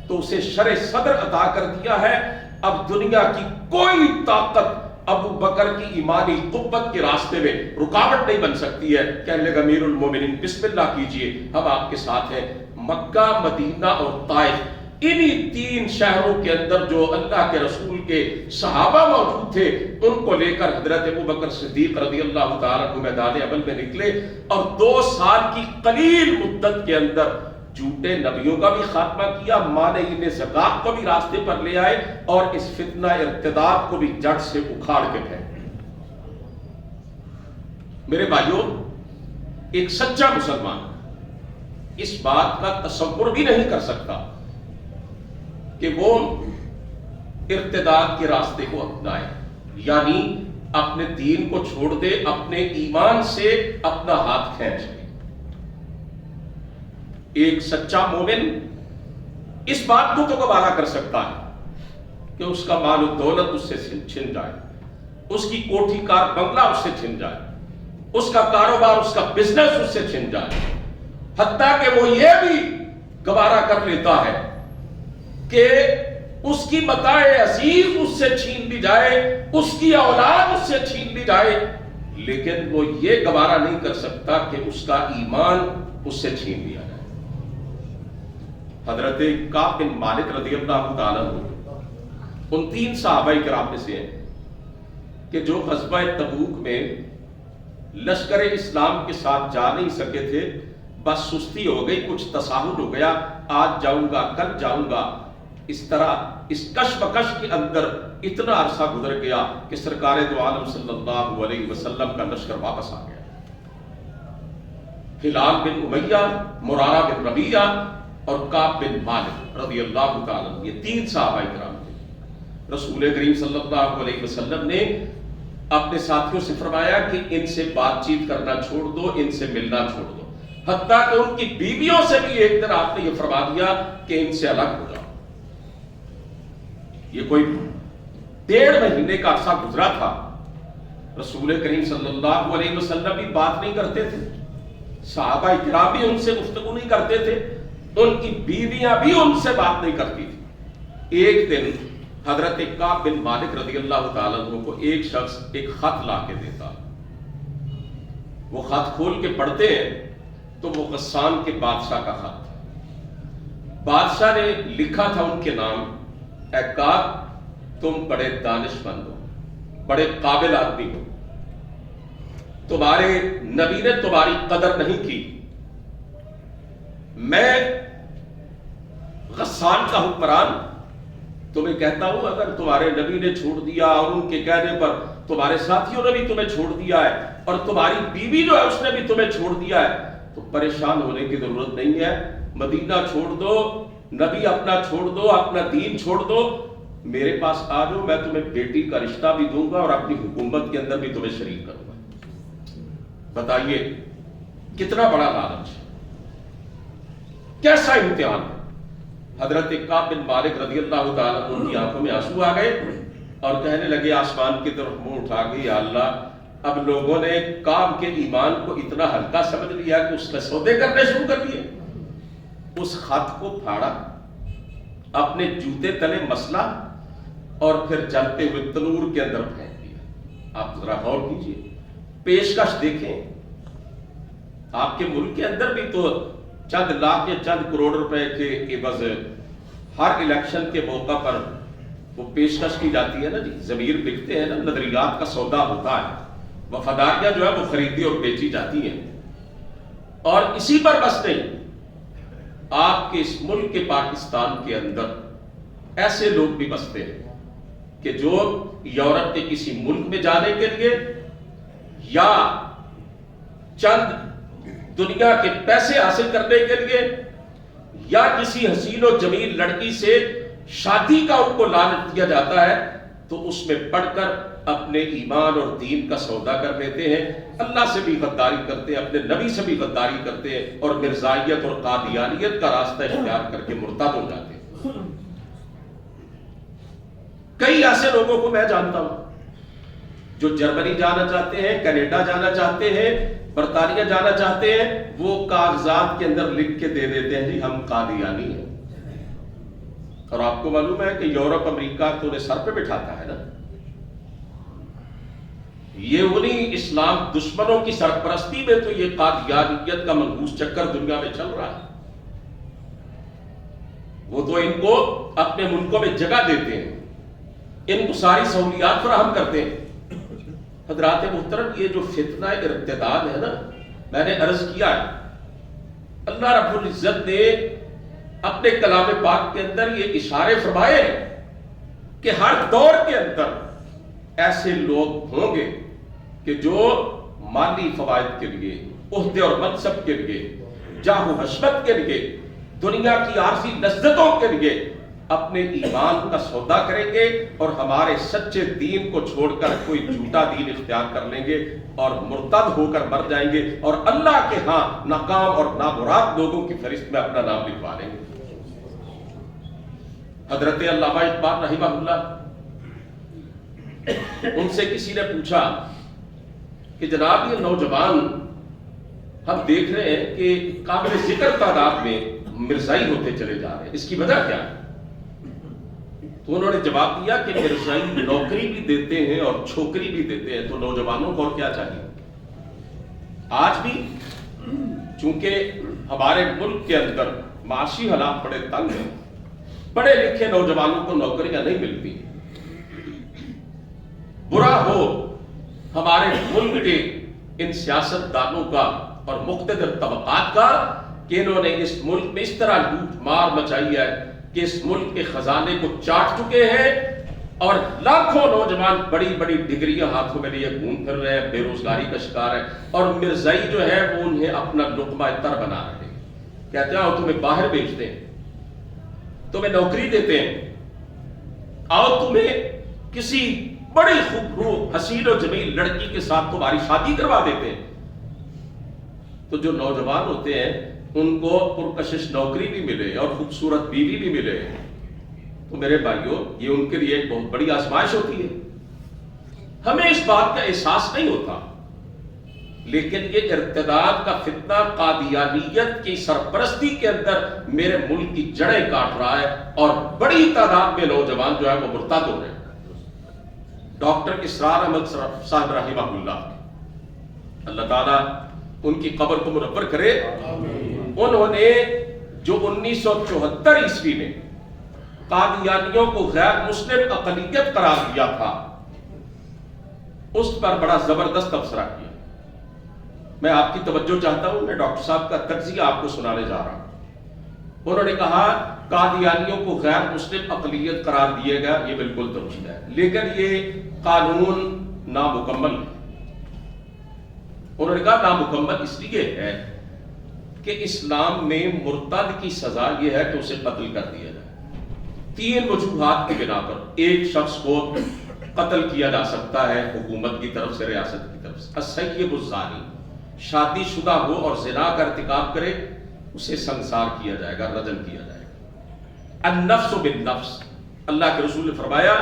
Speaker 1: تو اسے شرع صدر عطا کر دیا ہے. اب دنیا کی کوئی طاقت ابو بکر کی ایمانی قوت کے راستے میں رکاوٹ نہیں بن سکتی ہے. کہنے لگا امیر المومنین بسم اللہ کیجئے، ہم آپ کے ساتھ ہیں. مکہ، مدینہ اور طائف، انہی تین شہروں کے اندر جو اللہ کے رسول کے صحابہ موجود تھے، ان کو لے کر حضرت ابو بکر صدیق رضی اللہ تعالیٰ عنہ میدان عمل میں نکلے اور 2 سال کی قلیل مدت کے اندر جھوٹے نبیوں کا بھی خاتمہ کیا، مانع زکات کو بھی راستے پر لے آئے اور اس فتنہ ارتداد کو بھی جڑ سے اکھاڑ کے پھینکے. میرے بھائیوں، ایک سچا مسلمان اس بات کا تصور بھی نہیں کر سکتا کہ وہ ارتداد کے راستے کو اپنائے، یعنی اپنے دین کو چھوڑ دے، اپنے ایمان سے اپنا ہاتھ کھینچ لے. ایک سچا مومن اس بات کو تو گوارا کر سکتا ہے کہ اس کا مال و دولت اس سے چھن جائے، اس کی کوٹھی کار بنگلہ اس سے چھن جائے، اس کا کاروبار، اس کا بزنس اس سے چھن جائے، حتیٰ کہ وہ یہ بھی گوارا کر لیتا ہے کہ اس کی متاع عزیز اس سے چھین لی جائے، اس کی اولاد اس سے چھین لی جائے، لیکن وہ یہ گوارا نہیں کر سکتا کہ اس کا ایمان اس سے چھین لیا جائے. حضرت کعب بن مالک رضی اللہ تعالیٰ عنہ ان 3 صحابہ کرام میں سے ہیں کہ جو غزوہ تبوک میں لشکر اسلام کے ساتھ جا نہیں سکے تھے. بس سستی ہو گئی، کچھ تساہل ہو گیا، آج جاؤں گا، کل جاؤں گا، اس طرح اس کشمکش کے اندر اتنا عرصہ گزر گیا کہ سرکار دو عالم صلی اللہ علیہ وسلم کا لشکر واپس آ گیا. ہلال بن امیہ، مرارہ بن ربیعہ اور کعب بن مالک رضی اللہ تعالیٰ عنہ، یہ 3 صحابہ کرام تھے. رسول کریم صلی اللہ علیہ وسلم نے اپنے ساتھیوں سے فرمایا کہ ان سے بات چیت کرنا چھوڑ دو، ان سے ملنا چھوڑ دو، حتیٰ کہ ان کی بیویوں سے بھی ایک دن آپ نے یہ فرما دیا کہ ان سے الگ ہو جاؤ. یہ کوئی 1.5 مہینے کا عرصہ گزرا تھا، رسول کریم صلی اللہ علیہ وسلم بھی بات نہیں کرتے تھے، صحابہ کرام بھی ان سے گفتگو نہیں کرتے تھے، ان کی بیویاں بھی ان سے بات نہیں کرتی تھی. ایک دن حضرت کعب بن مالک رضی اللہ تعالیٰ عنہ کو ایک شخص ایک خط لا کے دیتا. وہ خط کھول کے پڑھتے ہیں تو وہ غسان کے بادشاہ کا خط تھا. بادشاہ نے لکھا تھا ان کے نام، اے کعب تم بڑے دانش مند ہو، بڑے قابل آدمی ہو، تمہارے نبی نے تمہاری قدر نہیں کی، میں غسان کا حکمران تمہیں کہتا ہوں اگر تمہارے نبی نے چھوڑ دیا اور ان کے کہنے پر تمہارے ساتھیوں نے بھی تمہیں چھوڑ دیا ہے اور تمہاری بیوی جو ہے اس نے بھی تمہیں چھوڑ دیا ہے تو پریشان ہونے کی ضرورت نہیں ہے. مدینہ چھوڑ دو, نبی اپنا چھوڑ دو, اپنا دین چھوڑ دو, میرے پاس آ جاؤ, میں تمہیں بیٹی کا رشتہ بھی دوں گا اور اپنی حکومت کے اندر بھی تمہیں شریک کروں گا. بتائیے کتنا بڑا لالچ, کیسا امتحان. حضرت کعب بن مالک رضی اللہ تعالیٰ عنہ کی آنکھوں میں آنسو آ گئے اور کہنے لگے آسمان کی طرف منہ اٹھا کے, یا اللہ اب لوگوں نے کعب کے ایمان کو اتنا ہلکا سمجھ لیا کہ اس کے سودے کرنے شروع کر دیے. اس خط کو پھاڑا, اپنے جوتے تلے مسلا اور پھر جلتے ہوئے تنور کے اندر پھینک دیا. آپ ذرا غور کیجیے, پیشکش دیکھیں. آپ کے ملک کے اندر بھی تو چند لاکھ یا چند کروڑ روپے کے عوض ہر الیکشن کے موقع پر وہ پیشکش کی جاتی ہے نا جی, ضمیر بکتے ہیں نا, نظریات کا سودا ہوتا ہے, وفاداریاں جو ہے وہ خریدی اور بیچی جاتی ہیں. اور اسی پر بس نہیں, آپ کے اس ملک کے پاکستان کے اندر ایسے لوگ بھی بستے ہیں کہ جو یورپ کے کسی ملک میں جانے کے لیے یا چند دنیا کے پیسے حاصل کرنے کے لیے یا کسی حسین و جمیل لڑکی سے شادی کا ان کو لالچ دیا جاتا ہے تو اس میں پڑھ کر اپنے ایمان اور دین کا سودا کر لیتے ہیں, اللہ سے بھی غداری کرتے ہیں, اپنے نبی سے بھی غداری کرتے ہیں اور مرزائیت اور قادیانیت کا راستہ اختیار کر کے مرتد ہو جاتے ہیں. کئی ایسے لوگوں کو میں جانتا ہوں جو جرمنی جانا چاہتے ہیں, کینیڈا جانا چاہتے ہیں, برطانیہ جانا چاہتے ہیں, وہ کاغذات کے اندر لکھ کے دے دیتے ہیں جی ہم قادیانی ہیں. اور آپ کو معلوم ہے کہ یورپ امریکہ تو انہیں سر پہ بٹھاتا ہے نا. یہ انہی اسلام دشمنوں کی سرپرستی میں تو یہ قادیانیت کا منحوس چکر دنیا میں چل رہا ہے. وہ تو ان کو اپنے ملکوں میں جگہ دیتے ہیں, ان کو ساری سہولیات فراہم کرتے ہیں. حضرات محترم, یہ جو فتنہ ارتداد ہے نا, میں نے عرض کیا ہے اللہ رب العزت نے اپنے کلام پاک کے اندر یہ اشارے فرمائے کہ ہر دور کے اندر ایسے لوگ ہوں گے کہ جو مالی فوائد کے لیے, عہدے اور منصب کے لیے, جاہ و حشمت کے لیے, دنیا کی عارضی لذتوں کے لیے اپنے ایمان کا سودا کریں گے اور ہمارے سچے دین کو چھوڑ کر کوئی جھوٹا دین اختیار کر لیں گے اور مرتد ہو کر مر جائیں گے اور اللہ کے ہاں ناکام اور نامراد لوگوں کی فہرست میں اپنا نام لکھوا لیں گے. حضرت علامہ اقبال رحمہ اللہ, ان سے کسی نے پوچھا کہ جناب یہ نوجوان ہم دیکھ رہے ہیں کہ قابل ذکر تعداد میں مرزائی ہوتے چلے جا رہے ہیں, اس کی وجہ کیا ہے؟ تو انہوں نے جواب دیا کہ مرزائی نوکری بھی دیتے ہیں اور چھوکری بھی دیتے ہیں, تو نوجوانوں کو اور کیا چاہیے؟ آج بھی چونکہ ہمارے ملک کے اندر معاشی حالات بڑے تنگ ہیں, پڑھے لکھے نوجوانوں کو نوکریاں نہیں ملتی. برا ہو ہمارے ملک کے ان سیاست دانوں کا اور مقتدر طبقات کا کہ انہوں نے اس ملک میں اس طرح لوٹ مار مچائی ہے کہ اس ملک کے خزانے کو چاٹ چکے ہیں اور لاکھوں نوجوان بڑی بڑی ڈگریاں ہاتھوں میں لیے گھوم پھر رہے ہیں, بے روزگاری کا شکار ہے. اور مرزائی جو ہے وہ انہیں اپنا لقمہ تر بنا رہے ہیں, کہتے ہیں تمہیں باہر بھیجتے ہیں, تمہیں نوکری دیتے ہیں, آؤ تمہیں کسی بڑی خوبصورت حسین و جمیل لڑکی کے ساتھ تمہاری شادی کروا دیتے ہیں. تو جو نوجوان ہوتے ہیں ان کو پرکشش نوکری بھی ملے اور خوبصورت بیوی بھی ملے تو میرے بھائیوں یہ ان کے لیے ایک بہت بڑی آزمائش ہوتی ہے. ہمیں اس بات کا احساس نہیں ہوتا, لیکن یہ ارتداد کا فتنہ قادیانیت کی سرپرستی کے اندر میرے ملک کی جڑیں کاٹ رہا ہے اور بڑی تعداد میں نوجوان جو ہے وہ مرتد ہو رہے ہیں. ڈاکٹر اسرار احمد صاحب رحمہ اللہ, اللہ تعالیٰ ان کی قبر کو منور کرے, انہوں نے جو 1974 عیسوی میں قادیانیوں کو غیر مسلم اقلیت قرار دیا تھا اس پر بڑا زبردست تبصرہ کیا. میں آپ کی توجہ چاہتا ہوں, میں ڈاکٹر صاحب کا تجزیہ آپ کو سنانے جا رہا ہوں. انہوں نے کہا قادیانیوں کو غیر مسلم اقلیت قرار دیا گیا، یہ بالکل درست ہے، لیکن یہ قانون نامکمل ہے۔ انہوں نے کہا نامکمل اس لیے ہے کہ اسلام میں مرتد کی سزا یہ ہے کہ اسے قتل کر دیا جائے۔ 3 وجوہات کی بنا پر ایک شخص کو قتل کیا جا سکتا ہے حکومت کی طرف سے، ریاست کی طرف سے۔ السیب الزانی، شادی شدہ ہو اور زنا کا ارتکاب کرے، اسے سنسار کیا جائے گا، رجم کیا جائے گا۔ النفس بالنفس، اللہ کے رسول نے فرمایا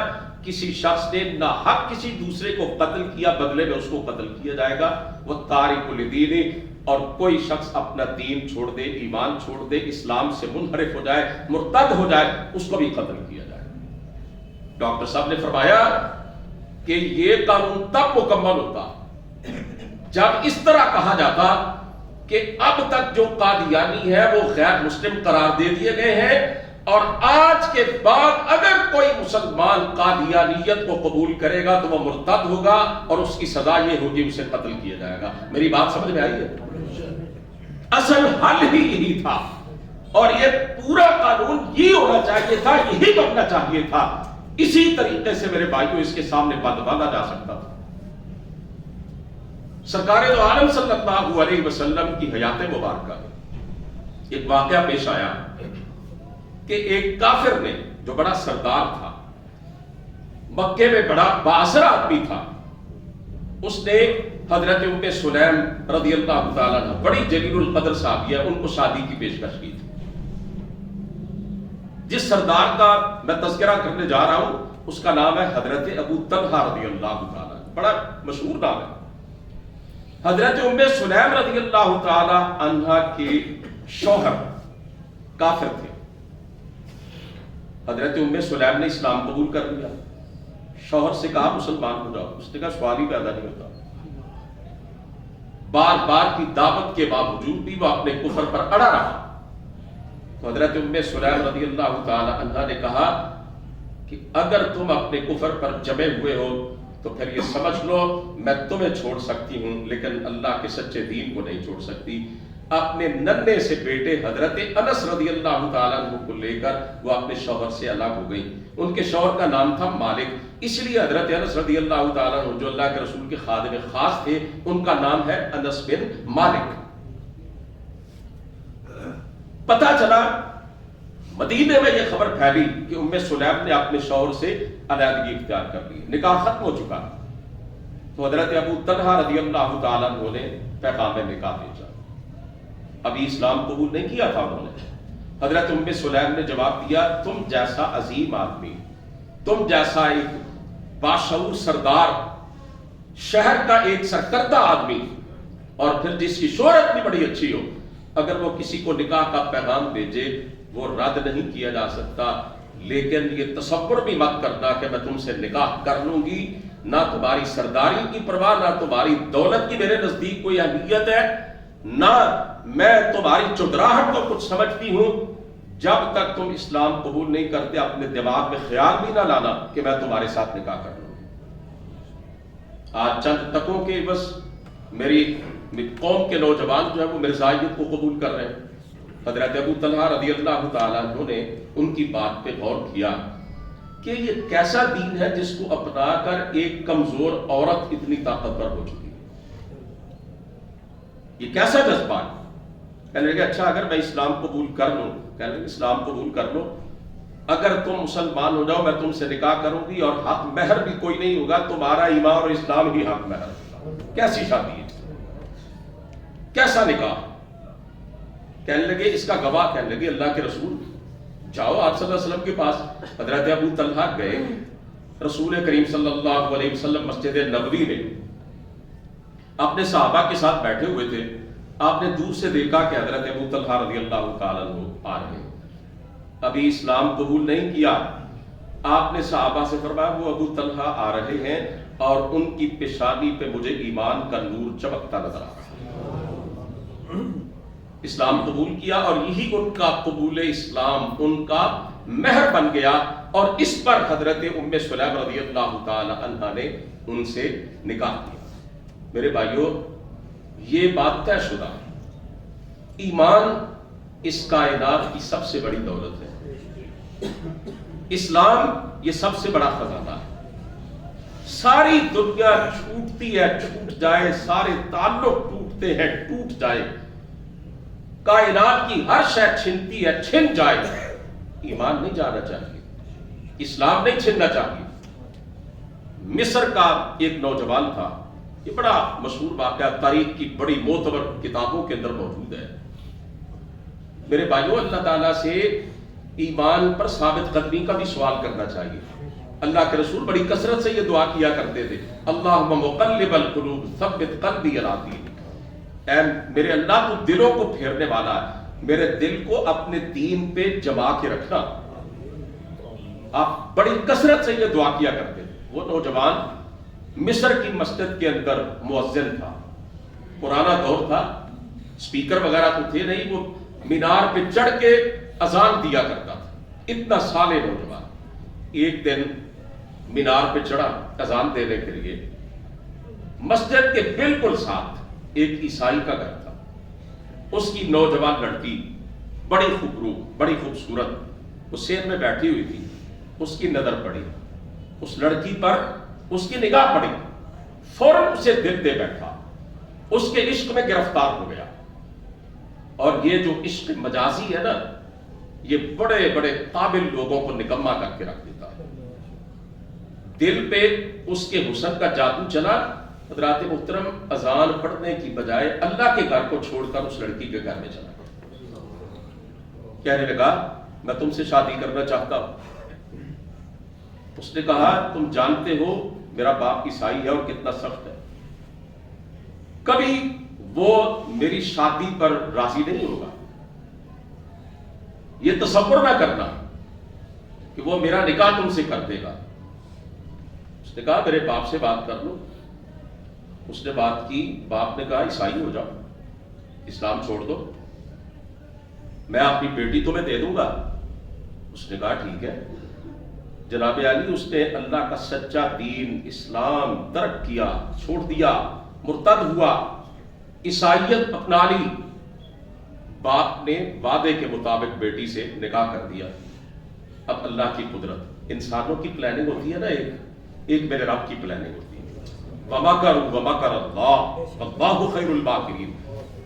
Speaker 1: کسی شخص نے ناحق کسی دوسرے کو قتل کیا، بدلے میں اس کو قتل کیا جائے گا۔ وہ تارک لدین، اور کوئی شخص اپنا دین چھوڑ دے، ایمان چھوڑ دے، اسلام سے منحرف ہو جائے، مرتد ہو جائے، اس کو بھی قتل کیا جائے گا۔ ڈاکٹر صاحب نے فرمایا کہ یہ قانون تب مکمل ہوتا جب اس طرح کہا جاتا کہ اب تک جو قادیانی ہے وہ غیر مسلم قرار دے دیے گئے ہیں، اور آج کے بعد اگر کوئی مسلمان قادیانیت کو قبول کرے گا تو وہ مرتد ہوگا اور اس کی سزا یہ ہوگی اسے قتل کیا جائے گا۔ میری بات سمجھ میں آئی ہے؟ اصل حل ہی یہی تھا، اور یہ پورا قانون یہ ہونا چاہیے تھا، یہی بننا چاہیے تھا۔ اسی طریقے سے میرے بھائیوں اس کے سامنے بند باندھا جا سکتا تھا۔ سرکار دو عالم صلی اللہ علیہ وسلم کی حیات مبارکہ میں ایک واقعہ پیش آیا کہ ایک کافر نے، جو بڑا سردار تھا، مکے میں بڑا بااثر آدمی تھا، اس نے حضرت ام سلیم رضی اللہ تعالیٰ عنہ، بڑی جلیل القدر صحابیہ، ان کو شادی کی پیشکش کی تھی۔ جس سردار کا میں تذکرہ کرنے جا رہا ہوں اس کا نام ہے حضرت ابو طلحہ رضی اللہ تعالیٰ، بڑا مشہور نام ہے۔ حضرت ام سلیم رضی اللہ تعالیٰ عنہ کے شوہر کافر تھے۔ حضرت ام سلیم نے اسلام قبول کر لیا، شوہر سے کہا مسلمان ہو جاؤ، اس نے کہا سوال ہی پیدا نہیں ہوتا۔ بار بار کی دعوت کے باوجود بھی وہ اپنے کفر پر اڑا رہا۔ تو حضرت ام سلیم رضی اللہ تعالی عنہا نے کہا کہ اگر تم اپنے کفر پر جمے ہوئے ہو تو پھر یہ سمجھ لو میں تمہیں چھوڑ سکتی ہوں لیکن اللہ کے سچے دین کو نہیں چھوڑ سکتی۔ اپنے ننھے سے بیٹے حضرت انس رضی اللہ تعالیٰ عنہ کو لے کر وہ اپنے شوہر سے الگ ہو گئی۔ ان کے شوہر کا نام تھا مالک، اس لیے حضرت انس رضی اللہ تعالیٰ عنہ جو اللہ کے رسول کے خادم خاص تھے ان کا نام ہے انس بن مالک۔ پتہ چلا مدینے میں یہ خبر پھیلی کہ ام سلیم نے اپنے شوہر سے علیحدگی اختیار کر لی، نکاح ختم ہو چکا۔ تو حضرت ابو طلحہ رضی اللہ تعالیٰ عنہ نے پیغام نکاح بھیجا، ابھی اسلام قبول نہیں کیا تھا انہوں نے۔ حضرت ام سلیم نے جواب دیا تم جیسا عظیم آدمی، تم جیسا ایک باشعور سردار، شہر کا ایک سرکردہ آدمی، اور پھر جس کی شہرت بھی بڑی اچھی ہو، اگر وہ کسی کو نکاح کا پیغام بھیجے وہ رد نہیں کیا جا سکتا، لیکن یہ تصور بھی مت کرنا کہ میں تم سے نکاح کر لوں گی، نہ تمہاری سرداری کی پرواہ، نہ تمہاری دولت کی میرے نزدیک کوئی اہمیت ہے، نہ میں تمہاری چودراہٹ کو کچھ سمجھتی ہوں۔ جب تک تم اسلام قبول نہیں کرتے اپنے دماغ میں خیال بھی نہ لانا کہ میں تمہارے ساتھ نکاح کر لوں۔ آج چند تکوں کے بس میری قوم کے نوجوان جو ہے وہ مرزائیت کو قبول کر رہے ہیں۔ حضرت ابو طلحہ رضی اللہ تعالیٰ عنہ نے ان کی بات پہ غور کیا کہ یہ کیسا دین ہے جس کو اپنا کر ایک کمزور عورت اتنی طاقتور ہو چکی ہے، یہ کیسا جذبہ ہے۔ کہنے لگے اچھا اگر میں اسلام قبول کر لوں، کہنے لگے اسلام قبول کر لو، اگر تم مسلمان ہو جاؤ میں تم سے نکاح کروں گی اور حق مہر بھی کوئی نہیں ہوگا، تمہارا ایمان اور اسلام ہی حق مہر ہوگا۔ کیسی شادی ہے، کیسا نکاح؟ کہنے لگے اس کا گواہ، کہنے لگے اللہ کے رسول، جاؤ آپ صلی اللہ علیہ وسلم کے پاس۔ حضرت ابو طلحہ گئے، رسول کریم صلی اللہ علیہ وسلم مسجد نبوی میں اپنے صحابہ کے ساتھ بیٹھے ہوئے تھے۔ آپ نے دور سے دیکھا کہ حضرت ابو طلحہ رضی اللہ تعالیٰ عنہ آ رہے ہیں، ابھی اسلام قبول نہیں کیا۔ آپ نے صحابہ سے فرمایا وہ ابو طلحہ آ رہے ہیں اور ان کی پیشانی پہ مجھے ایمان کا نور چمکتا نظر آ رہا ہے۔ اسلام قبول کیا اور یہی ان کا قبول اسلام ان کا مہر بن گیا، اور اس پر حضرت ام سلیم رضی اللہ تعالی عنہا نے ان سے نکاح کیا۔ میرے بھائیوں یہ بات طے شدہ ہے، ایمان اس کائنات کی سب سے بڑی دولت ہے۔ اسلام یہ سب سے بڑا خزانہ ہے۔ ساری دنیا چھوٹتی ہے چھوٹ جائے، سارے تعلق ٹوٹتے ہیں ٹوٹ جائے، کائنات کی ہر شے چھنتی ہے چھن جائے، ایمان نہیں جانا چاہیے، اسلام نہیں چھننا چاہیے۔ مصر کا ایک نوجوان تھا، یہ بڑا مشہور واقعہ تاریخ کی بڑی معتبر کتابوں کے اندر موجود ہے۔ میرے بھائیوں، اللہ تعالیٰ سے ایمان پر ثابت قدمی کا بھی سوال کرنا چاہیے۔ اللہ کے رسول بڑی کثرت سے یہ دعا کیا کرتے تھے، اللہم مقلب القلوب ثبت قلبی علی دینک، اے میرے اللہ تو دلوں کو پھیرنے والا ہے، میرے دل کو اپنے دین پہ جما کے رکھنا۔ آپ بڑی کثرت سے یہ دعا کیا کرتے تھے۔ وہ نوجوان مصر کی مسجد کے اندر مؤذن تھا، پرانا دور تھا، سپیکر وغیرہ تو تھے نہیں، وہ مینار پہ چڑھ کے اذان دیا کرتا تھا، اتنا سالے نوجوان۔ ایک دن مینار پہ چڑھا اذان دینے کے لیے، مسجد کے بالکل ساتھ ایک عیسائی کا گھر تھا، اس کی نوجوان لڑکی بڑی خوبرو بڑی خوبصورت وہ سیر میں بیٹھی ہوئی تھی، اس کی نظر پڑی، اس لڑکی پر اس کی نگاہ پڑی، فوراً اسے دل دے بیٹھا، اس کے عشق میں گرفتار ہو گیا۔ اور یہ جو عشق مجازی ہے نا، یہ بڑے بڑے قابل لوگوں کو نکما کر کے رکھ دیتا ہے۔ دل پہ اس کے حسن کا جادو چلا، حضرات محترم اذان پڑھنے کی بجائے اللہ کے گھر کو چھوڑ کر اس لڑکی کے گھر میں چلا گیا، کہنے لگا میں تم سے شادی کرنا چاہتا ہوں۔ اس نے کہا تم جانتے ہو میرا باپ عیسائی ہے اور کتنا سخت ہے، کبھی وہ میری شادی پر راضی نہیں ہوگا، یہ تصور نہ کرنا کہ وہ میرا نکاح تم سے کر دے گا۔ اس نے کہا میرے باپ سے بات کر لو۔ اس نے بات کی، باپ نے کہا عیسائی ہو جاؤ، اسلام چھوڑ دو، میں اپنی بیٹی تمہیں دے دوں گا۔ اس نے کہا ٹھیک ہے۔ جناب علی اس نے اللہ کا سچا دین اسلام ترک کیا، چھوڑ دیا، مرتد ہوا، عیسائیت اپنا لی۔ باپ نے وعدے کے مطابق بیٹی سے نکاح کر دیا۔ اب اللہ کی قدرت، انسانوں کی پلاننگ ہوتی ہے نا، ایک میرے رب کی پلاننگ ہوتی ہے، وَمَكَرُوا وَمَكَرَ اللَّهُ وَاللَّهُ خَيْرُ الْمَاكِرِينَ۔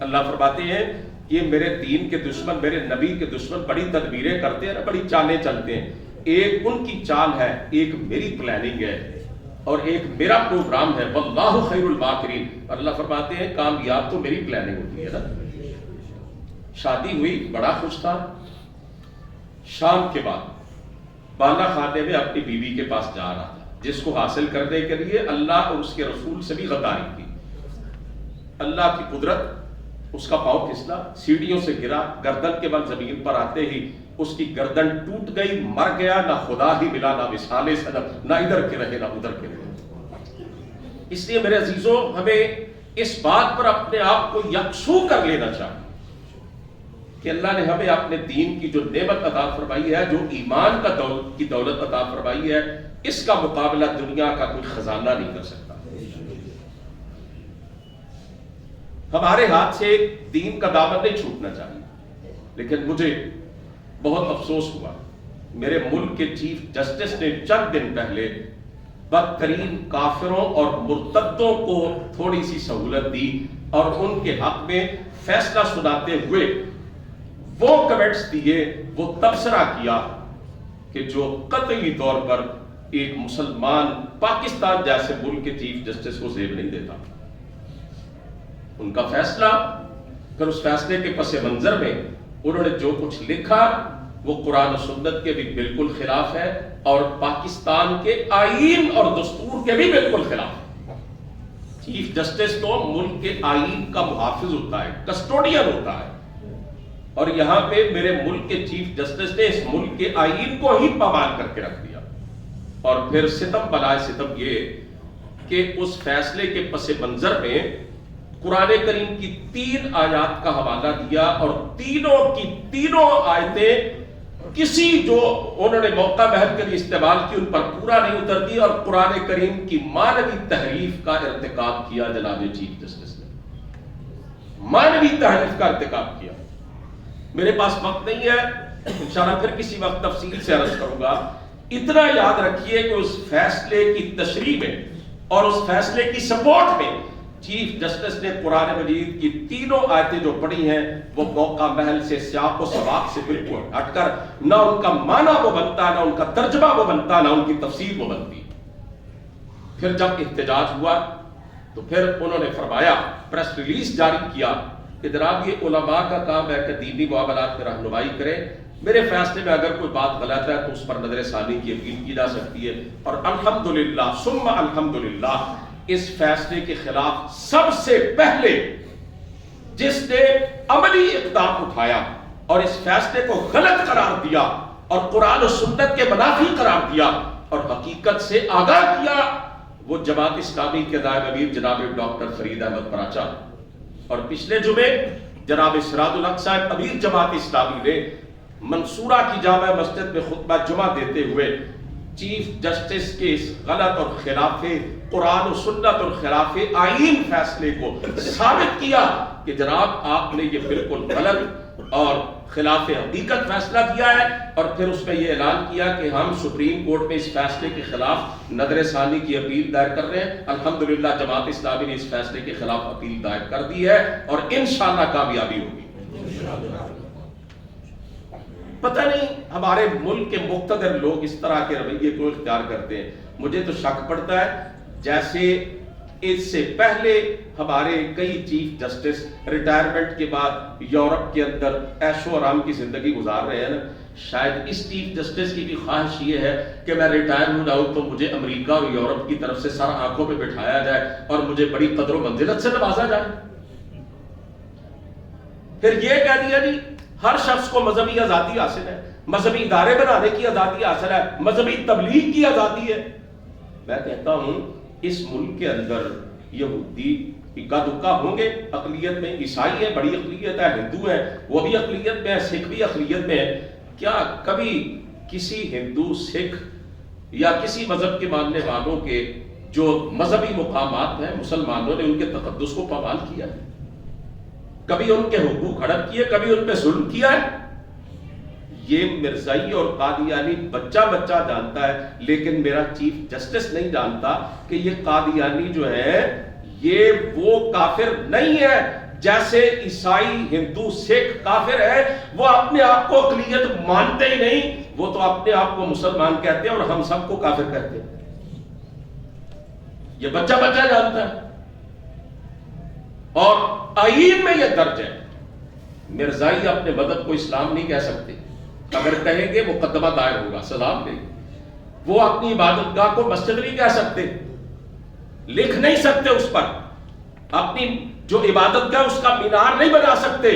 Speaker 1: اللہ فرماتے ہیں یہ میرے دین کے دشمن، میرے نبی کے دشمن بڑی تدبیریں کرتے ہیں نا، بڑی چالیں چلتے ہیں، ایک ان کی چال ہے، ایک میری پلاننگ ہے، اور ایک میرا پروگرام ہے، واللہ خیر الماکرین۔ اور اللہ فرماتے ہیں کامیاب تو میری پلاننگ ہوتی ہے نا۔ شادی ہوئی، بڑا خوش تھا۔ شام کے بعد بالا خانے میں اپنی بیوی کے پاس جا رہا تھا، جس کو حاصل کرنے کے لیے اللہ اور اس کے رسول سے بھی غداری کی۔ اللہ کی قدرت، اس کا پاؤں پھسلا، سیڑھیوں سے گرا، گردن کے بل زمین پر آتے ہی اس کی گردن ٹوٹ گئی، مر گیا، نہ خدا ہی ملا، نہ وصال صدق، نہ ادھر کے رہے نہ ادھر کے رہے۔ اس لیے میرے عزیزوں، ہمیں اس بات پر اپنے آپ کو یکسو کر لینا چاہیے کہ اللہ نے ہمیں اپنے دین کی جو نعمت عطا فرمائی ہے، جو ایمان کی دولت عطا فرمائی ہے، اس کا مقابلہ دنیا کا کوئی خزانہ نہیں کر سکتا۔ ہمارے ہاتھ سے دین کا دامن نہیں چھوٹنا چاہیے۔ لیکن مجھے بہت افسوس ہوا، میرے ملک کے چیف جسٹس نے چند دن پہلے بدترین کافروں اور مرتدوں کو تھوڑی سی سہولت دی اور ان کے حق میں فیصلہ سناتے ہوئے وہ کمنٹس دیے، وہ تبصرہ کیا کہ جو قطعی طور پر ایک مسلمان پاکستان جیسے ملک کے چیف جسٹس کو زیب نہیں دیتا۔ ان کا فیصلہ، پھر اس فیصلے کے پس منظر میں انہوں نے جو کچھ لکھا وہ قرآن و سنت کے بھی بالکل خلاف ہے اور پاکستان کے آئین اور دستور کے بھی بالکل خلاف ہے۔ چیف جسٹس تو ملک کے آئین کا محافظ ہوتا ہے، کسٹوڈین ہوتا ہے، اور یہاں پہ میرے ملک کے چیف جسٹس نے اس ملک کے آئین کو ہی پامال کر کے رکھ دیا۔ اور پھر ستم بلائے ستم یہ کہ اس فیصلے کے پس منظر میں قرآن کریم کی 3 آیات کا حوالہ دیا، اور تینوں کی تینوں آیتیں کسی جو انہوں نے موقع محل کے لیے استعمال کی ان پر پورا نہیں اترتی، اور قرآن کریم کی مانوی تحریف کا ارتکاب کیا جناب چیف جسٹس نے، مانوی تحریف کا ارتکاب کیا۔ میرے پاس وقت نہیں ہے، انشاءاللہ پھر کسی وقت تفصیل سے عرض کروں گا۔ اتنا یاد رکھیے کہ اس فیصلے کی تشریح میں اور اس فیصلے کی سپورٹ میں چیف جسٹس نے قرآن مجید کی تینوں آیتیں جو پڑھی ہیں وہ موقع محل سے سیاق و سباق سے بالکل ہٹ کر نہ ان کا معنی وہ بنتا، نہ ان کا ترجمہ وہ بنتا، نہ ان کی تفسیر وہ بنتی۔ پھر جب احتجاج ہوا تو پھر انہوں نے فرمایا، پریس ریلیز جاری کیا کہ جناب یہ علماء کا کام ہے کہ دینی معاملات میں رہنمائی کریں، میرے فیصلے میں اگر کوئی بات غلط ہے تو اس پر نظر ثانی کی اپیل کی جا سکتی ہے۔ اور الحمدللہ ثم الحمدللہ اس فیصلے کے خلاف سب سے پہلے جس نے عملی اقدام اٹھایا اور اس فیصلے کو غلط قرار دیا اور قرآن و سنت کے منافی قرار دیا اور حقیقت سے آگاہ کیا، وہ جماعت اسلامی کے نائب امیر جناب ڈاکٹر فرید احمد پراچا۔ اور پچھلے جمعے جناب سراج الحق صاحب امیر جماعت اسلامی نے منصورہ کی جامع مسجد میں خطبہ جمعہ دیتے ہوئے چیف جسٹس کے اس غلط اور خلاف قرآن و سنت اور خلاف آئین فیصلے کو ثابت کیا کہ جناب آپ نے یہ بالکل غلط اور خلاف حقیقت فیصلہ دیا ہے، اور پھر اس میں یہ اعلان کیا کہ ہم سپریم کورٹ میں اس فیصلے کے خلاف نظر ثانی کی اپیل دائر کر رہے ہیں۔ الحمدللہ جماعت اسلامی نے اس فیصلے کے خلاف اپیل دائر کر دی ہے اور انشاءاللہ کامیابی ہوگی۔ پتہ نہیں ہمارے ملک کے مقتدر لوگ اس طرح کے رویے کو اختیار کرتے ہیں، مجھے تو شک پڑتا ہے جیسے اس سے پہلے ہمارے کئی چیف جسٹس ریٹائرمنٹ کے بعد یورپ کے اندر عیش و آرام کی زندگی گزار رہے ہیں نا، شاید اس چیف جسٹس کی بھی خواہش یہ ہے کہ میں ریٹائر ہو جاؤں تو مجھے امریکہ اور یورپ کی طرف سے سارا آنکھوں پہ بٹھایا جائے اور مجھے بڑی قدر و منزلت سے نوازا جائے۔ پھر یہ کہہ دیا جی ہر شخص کو مذہبی آزادی حاصل ہے، مذہبی ادارے بنانے کی آزادی حاصل ہے، مذہبی تبلیغ کی آزادی ہے۔ میں کہتا ہوں اس ملک کے اندر یہودی اکا دکا ہوں گے، اقلیت میں عیسائی ہے، بڑی اقلیت ہے، ہندو ہے وہ بھی اقلیت میں ہے، سکھ بھی اقلیت میں ہے، کیا کبھی کسی ہندو سکھ یا کسی مذہب کے ماننے والوں کے جو مذہبی مقامات ہیں مسلمانوں نے ان کے تقدس کو پامال کیا ہے؟ کبھی ان کے حقوق ہڑپ کیے، کبھی ان پہ ظلم کیا ہے؟ یہ مرزائی اور قادیانی بچہ بچہ جانتا ہے، لیکن میرا چیف جسٹس نہیں جانتا کہ یہ قادیانی جو ہے یہ وہ کافر نہیں ہے جیسے عیسائی ہندو سکھ کافر ہے۔ وہ اپنے آپ کو اقلیت مانتے ہی نہیں، وہ تو اپنے آپ کو مسلمان کہتے ہیں اور ہم سب کو کافر کہتے ہیں۔ یہ بچہ بچہ جانتا ہے اور آئین میں یہ درج ہے۔ مرزائی اپنے مذہب کو اسلام نہیں کہہ سکتے، اگر کہیں گے مقدمہ دائر ہوگا، سلام نہیں۔ وہ اپنی عبادت گاہ کو مسجد نہیں کہہ سکتے، لکھ نہیں سکتے اس پر، اپنی جو عبادت گاہ اس کا مینار نہیں بنا سکتے،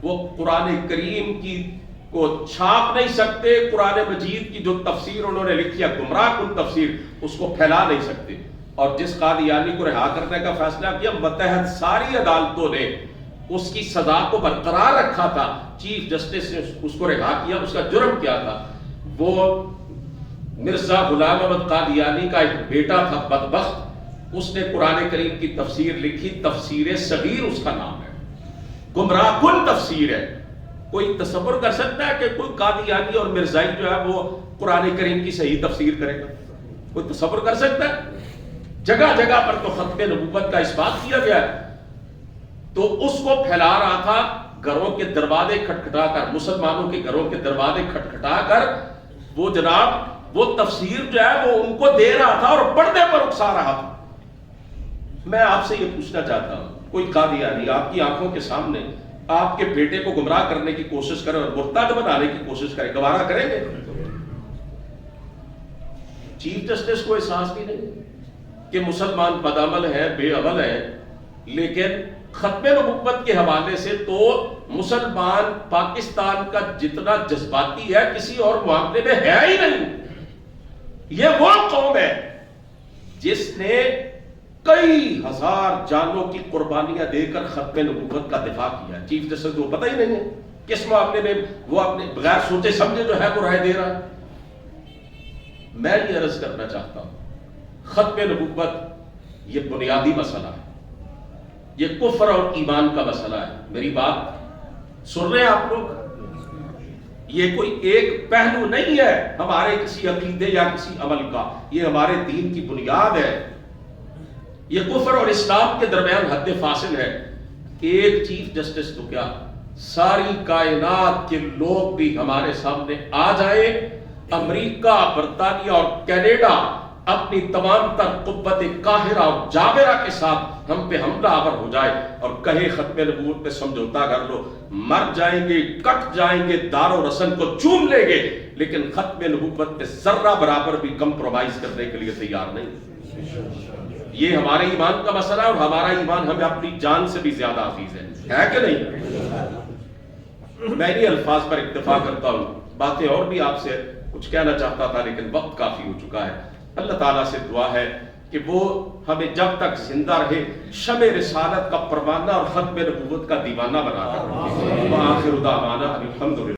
Speaker 1: وہ قرآن کریم کی کو چھاپ نہیں سکتے، قرآن مجید کی جو تفسیر انہوں نے لکھی ہے گمراہ کن تفسیر اس کو پھیلا نہیں سکتے۔ اور جس قادیانی کو رہا کرنے کا فیصلہ کیا، متحد ساری عدالتوں نے اس کی سزا کو برقرار رکھا تھا، چیف جسٹس نے اس کو رہا کیا۔ اس کا جرم کیا تھا؟ وہ مرزا غلام احمد قادیانی کا ایک بیٹا تھا بدبخت، اس نے قرآن کریم کی تفسیر لکھی، تفسیر صغیر اس کا نام ہے، گمراہ کن تفسیر ہے۔ کوئی تصور کر سکتا ہے کہ کوئی قادیانی اور مرزائی جو ہے وہ قرآن کریم کی صحیح تفسیر کرے گا؟ کوئی تصور کر سکتا ہے؟ جگہ جگہ پر تو ختم نبوت کا اثبات کیا گیا ہے، تو اس کو پھیلا رہا تھا، گھروں کے دروازے کھٹکھٹا کر، مسلمانوں کے گھروں کے دروازے کھٹکھٹا کر وہ جناب وہ تفسیر جو ہے وہ ان کو دے رہا تھا اور پردے پر اکسا رہا تھا۔ میں آپ سے یہ پوچھنا چاہتا ہوں، کوئی قادیانی آپ کی آنکھوں کے سامنے آپ کے بیٹے کو گمراہ کرنے کی کوشش کرے اور مرتد بنانے کی کوشش کرے، گوارا کریں گے؟ چیف جسٹس کو احساس بھی نہیں کہ مسلمان بدعمل ہے، بے عمل ہے، لیکن ختم نبوت کے حوالے سے تو مسلمان پاکستان کا جتنا جذباتی ہے کسی اور معاملے میں ہے ہی نہیں۔ یہ وہ قوم ہے جس نے کئی ہزار جانوں کی قربانیاں دے کر ختم نبوت کا دفاع کیا۔ چیف جسٹس کو پتہ ہی نہیں ہے کس معاملے میں وہ اپنے بغیر سوچے سمجھے جو ہے وہ رائے دے رہا ہے۔ میں یہ عرض کرنا چاہتا ہوں، ختم نبوت یہ بنیادی مسئلہ ہے، یہ کفر اور ایمان کا مسئلہ ہے۔ میری بات سن رہے ہیں آپ لوگ؟ یہ کوئی ایک پہلو نہیں ہے ہمارے کسی عقیدے یا کسی عمل کا، یہ ہمارے دین کی بنیاد ہے۔ یہ کفر اور اسلام کے درمیان حد فاصل ہے۔ ایک چیف جسٹس تو کیا، ساری کائنات کے لوگ بھی ہمارے سامنے آ جائیں، امریکہ، برطانیہ اور کینیڈا اپنی تمام تر قوت قاہرہ اور جابرہ کے ساتھ ہم پہ حملہ آور ہو جائے اور کہے ختم نبوت پہ سمجھوتا کر لو، مر جائیں گے، کٹ جائیں گے، دار و رسن کو چوم لیں گے، لیکن ختم نبوت پہ ذرہ برابر بھی کمپرومائز کرنے کے لیے تیار نہیں۔ یہ ہمارے ایمان کا مسئلہ ہے، اور ہمارا ایمان ہمیں اپنی جان سے بھی زیادہ عزیز ہے کہ نہیں؟ میں انہی الفاظ پر اکتفا کرتا ہوں، باتیں اور بھی آپ سے کچھ کہنا چاہتا تھا لیکن وقت کافی ہو چکا ہے۔ اللہ تعالیٰ سے دعا ہے کہ وہ ہمیں جب تک زندہ رہے شمع رسالت کا پروانہ اور ختم نبوت کا دیوانہ بنا کر رکھے۔ وآخر دعوانا الحمدللہ۔